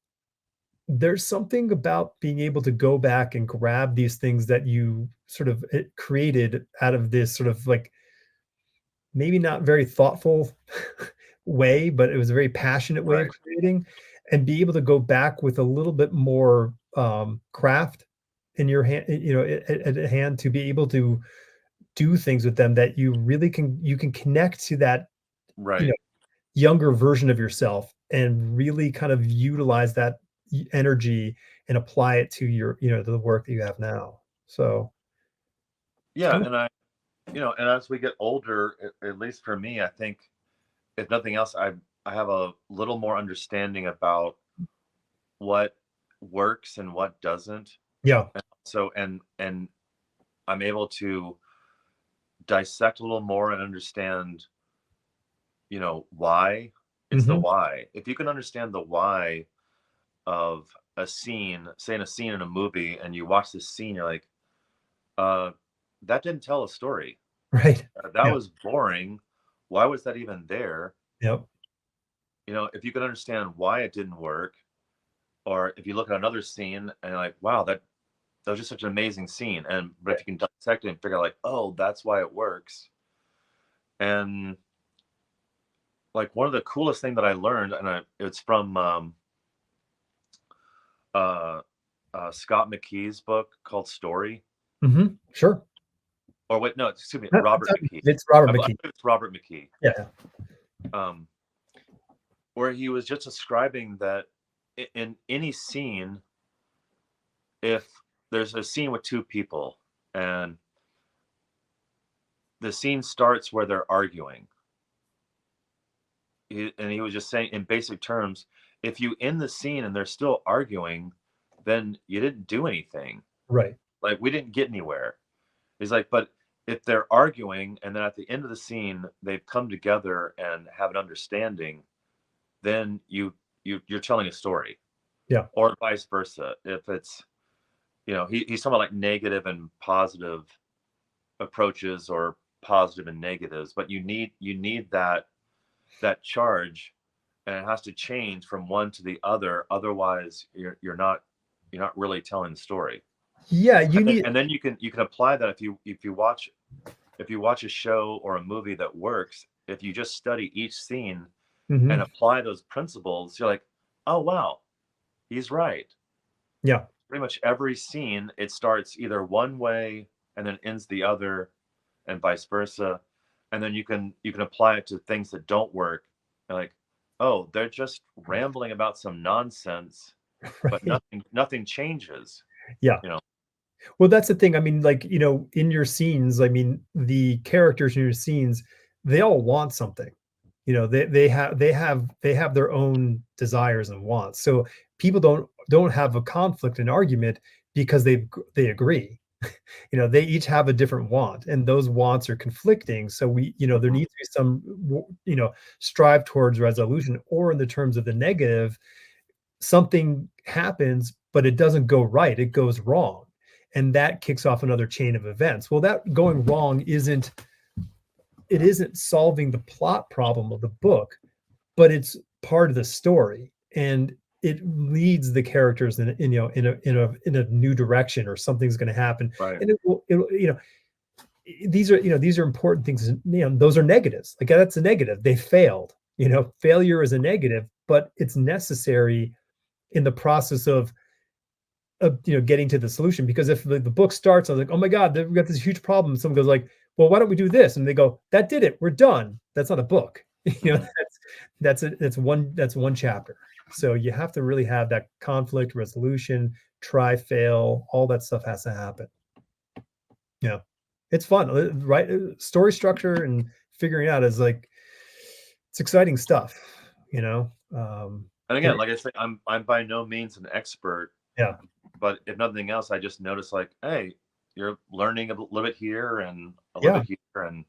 Speaker 1: there's something about being able to go back and grab these things that you sort of created out of this sort of like maybe not very thoughtful way, but it was a very passionate way of
Speaker 2: Right.
Speaker 1: creating, and be able to go back with a little bit more craft in your hand, at hand, to be able to do things with them that you can connect to that, you know,
Speaker 2: Right.
Speaker 1: younger version of yourself, and really kind of utilize that energy and apply it to to the work that you have now. So it's
Speaker 2: Yeah,
Speaker 1: kind of,
Speaker 2: and and as we get older, at least for me, I think if nothing else, I have a little more understanding about what works and what doesn't.
Speaker 1: yeah.
Speaker 2: So and I'm able to dissect a little more and understand, why. It's the
Speaker 1: Hmm.
Speaker 2: why. If you can understand the why of a scene, say in a scene in a movie, and you watch this scene, you're like, uh, that didn't tell a story.
Speaker 1: Right.
Speaker 2: That
Speaker 1: Yeah.
Speaker 2: was boring. Why was that even there?
Speaker 1: Yep.
Speaker 2: If you can understand why it didn't work, or if you look at another scene and you're like, wow, that was just such an amazing scene. And but if
Speaker 1: Right.
Speaker 2: you can dissect it and figure out like, oh, that's why it works. And like one of the coolest thing that I learned, and it's from uh, Scott McKee's book called Story.
Speaker 1: Sure.
Speaker 2: Or wait, no, excuse me,
Speaker 1: No,
Speaker 2: Robert McKee.
Speaker 1: it's Robert
Speaker 2: I
Speaker 1: McKee.
Speaker 2: believe it's Robert McKee.
Speaker 1: Yeah.
Speaker 2: Um, where he was just describing that in any scene, if there's a scene with two people and the scene starts where they're arguing, and he was just saying in basic terms, if you end the scene and they're still arguing, then you didn't do anything.
Speaker 1: Right.
Speaker 2: Like we didn't get anywhere. He's like, but if they're arguing and then at the end of the scene they've come together and have an understanding, then you're telling a story.
Speaker 1: Yeah.
Speaker 2: Or vice versa. If it's he's talking about like negative and positive approaches or positive and negatives, but you need that charge, and it has to change from one to the other. Otherwise, you're not really telling the story.
Speaker 1: Yeah,
Speaker 2: And
Speaker 1: you
Speaker 2: then,
Speaker 1: need.
Speaker 2: and then you can apply that if you watch a show or a movie that works. If you just study each scene and
Speaker 1: Mhm.
Speaker 2: apply those principles, you're like, oh wow, he's right.
Speaker 1: Yeah.
Speaker 2: Pretty much every scene, it starts either one way and then ends the other, and vice versa. And then you can apply it to things that don't work. And like, oh, they're just rambling about some nonsense, but
Speaker 1: Right.
Speaker 2: nothing changes.
Speaker 1: Yeah.
Speaker 2: You know,
Speaker 1: Well, that's the thing. I mean, like, in your scenes, I mean, the characters in your scenes, they all want something. They have their own desires and wants. So people don't have a conflict and argument because they agree. They each have a different want, and those wants are conflicting. So there
Speaker 2: Mhm.
Speaker 1: needs to be some, strive towards resolution, or in the terms of the negative, something happens, but it doesn't go right, it goes wrong. And that kicks off another chain of events. Well, that going wrong isn't solving the plot problem of the book, but it's part of the story, and it leads the characters in a new direction, or something's going to happen,
Speaker 2: Right.
Speaker 1: and these are important things. Those are negatives. Like, that's a negative. They failed. Failure is a negative, but it's necessary in the process of getting to the solution. Because if the book starts, I was like, oh my god, we've got this huge problem. Someone goes like, well, why don't we do this? And they go, that did it. We're done. That's not a book.
Speaker 2: Mhm.
Speaker 1: That's one chapter. So you have to really have that conflict resolution, try, fail, all that stuff has to happen. Yeah, it's fun, right? Story structure and figuring out is like, it's exciting stuff. You know,
Speaker 2: And
Speaker 1: and
Speaker 2: again, like I say, I'm by no means an expert,
Speaker 1: yeah,
Speaker 2: but if nothing else, I just notice like, hey, you're learning a little bit here and a little
Speaker 1: yeah.
Speaker 2: bit here, and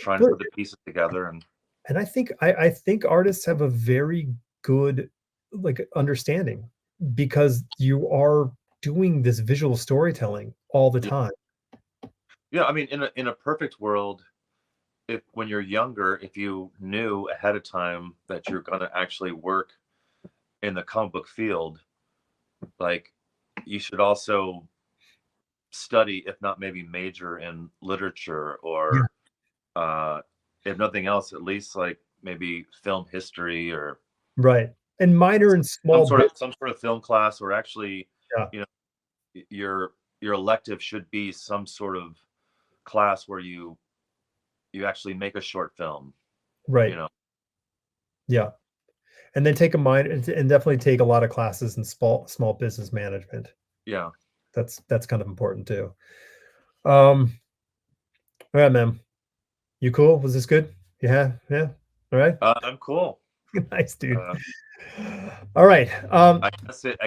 Speaker 2: trying to
Speaker 1: But
Speaker 2: put the pieces together. And
Speaker 1: And I think artists have a very good, like, understanding, because you are doing this visual storytelling all the
Speaker 2: yeah,
Speaker 1: time.
Speaker 2: yeah. I mean, in a perfect world, if when you're younger, if you knew ahead of time that you're gonna actually work in the comic book field, like you should also study, if not maybe major in literature,
Speaker 1: Yeah.
Speaker 2: or uh, if nothing else, at least like maybe film history, or
Speaker 1: Right. And minor and
Speaker 2: some
Speaker 1: small
Speaker 2: sort of
Speaker 1: bit.
Speaker 2: some sort of film class, or actually,
Speaker 1: Yeah.
Speaker 2: you know, your elective should be some sort of class where you actually make a short film. You
Speaker 1: Right.
Speaker 2: know,
Speaker 1: Yeah. And then take a minor, and definitely take a lot of classes in small business management.
Speaker 2: yeah,
Speaker 1: That's kind of important too. Um, all right, man. You cool? Was this good? Yeah, yeah. All right.
Speaker 2: I'm cool.
Speaker 1: Nice, dude.
Speaker 2: Uh,
Speaker 1: All right.
Speaker 2: I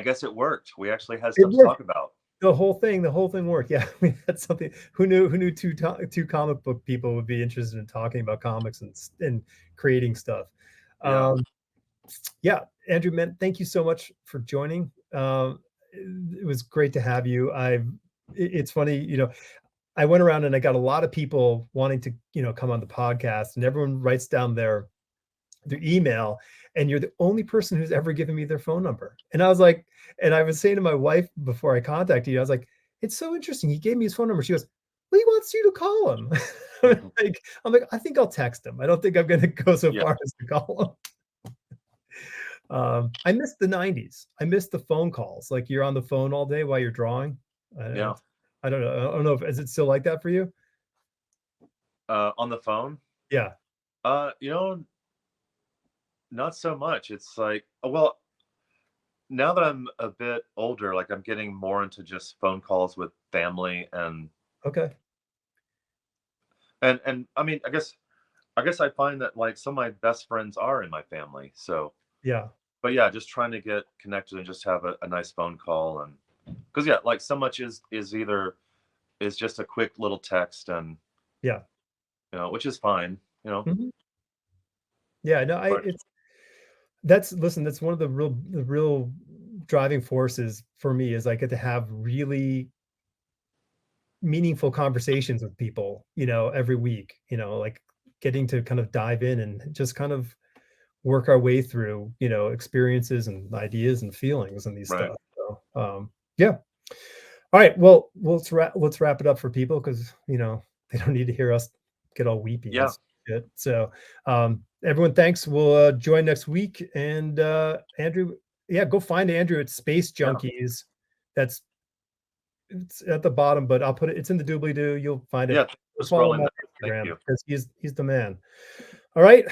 Speaker 2: guess it worked. We actually had
Speaker 1: It
Speaker 2: stuff to
Speaker 1: worked.
Speaker 2: talk about.
Speaker 1: The whole thing worked. Yeah, we had something. Who knew two comic book people would be interested in talking about comics and creating stuff.
Speaker 2: Yeah,
Speaker 1: Um, yeah, Andrew, man, thank you so much for joining. It was great to have you. It's funny, I went around and I got a lot of people wanting to, come on the podcast, and everyone writes down their email, and you're the only person who's ever given me their phone number. And I was saying to my wife before I contacted you, I was like, it's so interesting. He gave me his phone number. She goes, well, he wants you to call him.
Speaker 2: mhm,
Speaker 1: I'm like, I think I'll text him. I don't think I'm going to go so
Speaker 2: yeah,
Speaker 1: far as to call him. I miss the 90s. I miss the phone calls. Like, you're on the phone all day while you're drawing. I,
Speaker 2: yeah.
Speaker 1: I don't know. I don't know if, is it still like that for you?
Speaker 2: On the phone,
Speaker 1: Yeah.
Speaker 2: uh, you know, not so much. It's like, well, now that I'm a bit older, like I'm getting more into just phone calls with family,
Speaker 1: Okay.
Speaker 2: and I mean, I guess I find that like some of my best friends are in my family. So,
Speaker 1: Yeah.
Speaker 2: but yeah, just trying to get connected and just have a nice phone call. And because yeah, like so much is just a quick little text, and
Speaker 1: Yeah.
Speaker 2: which is fine.
Speaker 1: Mhm. Yeah. No,
Speaker 2: But
Speaker 1: that's one of the real driving forces for me, is I get to have really meaningful conversations with people, every week, like, getting to kind of dive in and just kind of work our way through, experiences and ideas and feelings and these
Speaker 2: right,
Speaker 1: stuff. So, yeah. All right. Well, let's wrap it up for people, because they don't need to hear us get all weepy and
Speaker 2: yeah,
Speaker 1: shit. So, everyone, thanks. We'll join next week. And Andrew, yeah, go find Andrew at Space
Speaker 2: yeah,
Speaker 1: Junkies. That's It's at the bottom, but I'll put it. It's in the doobly doo. You'll find
Speaker 2: yeah.
Speaker 1: it.
Speaker 2: Thanks
Speaker 1: Go
Speaker 2: for
Speaker 1: follow him
Speaker 2: scrolling
Speaker 1: on
Speaker 2: down. Thank
Speaker 1: Instagram,
Speaker 2: you.
Speaker 1: because he's the man. All right.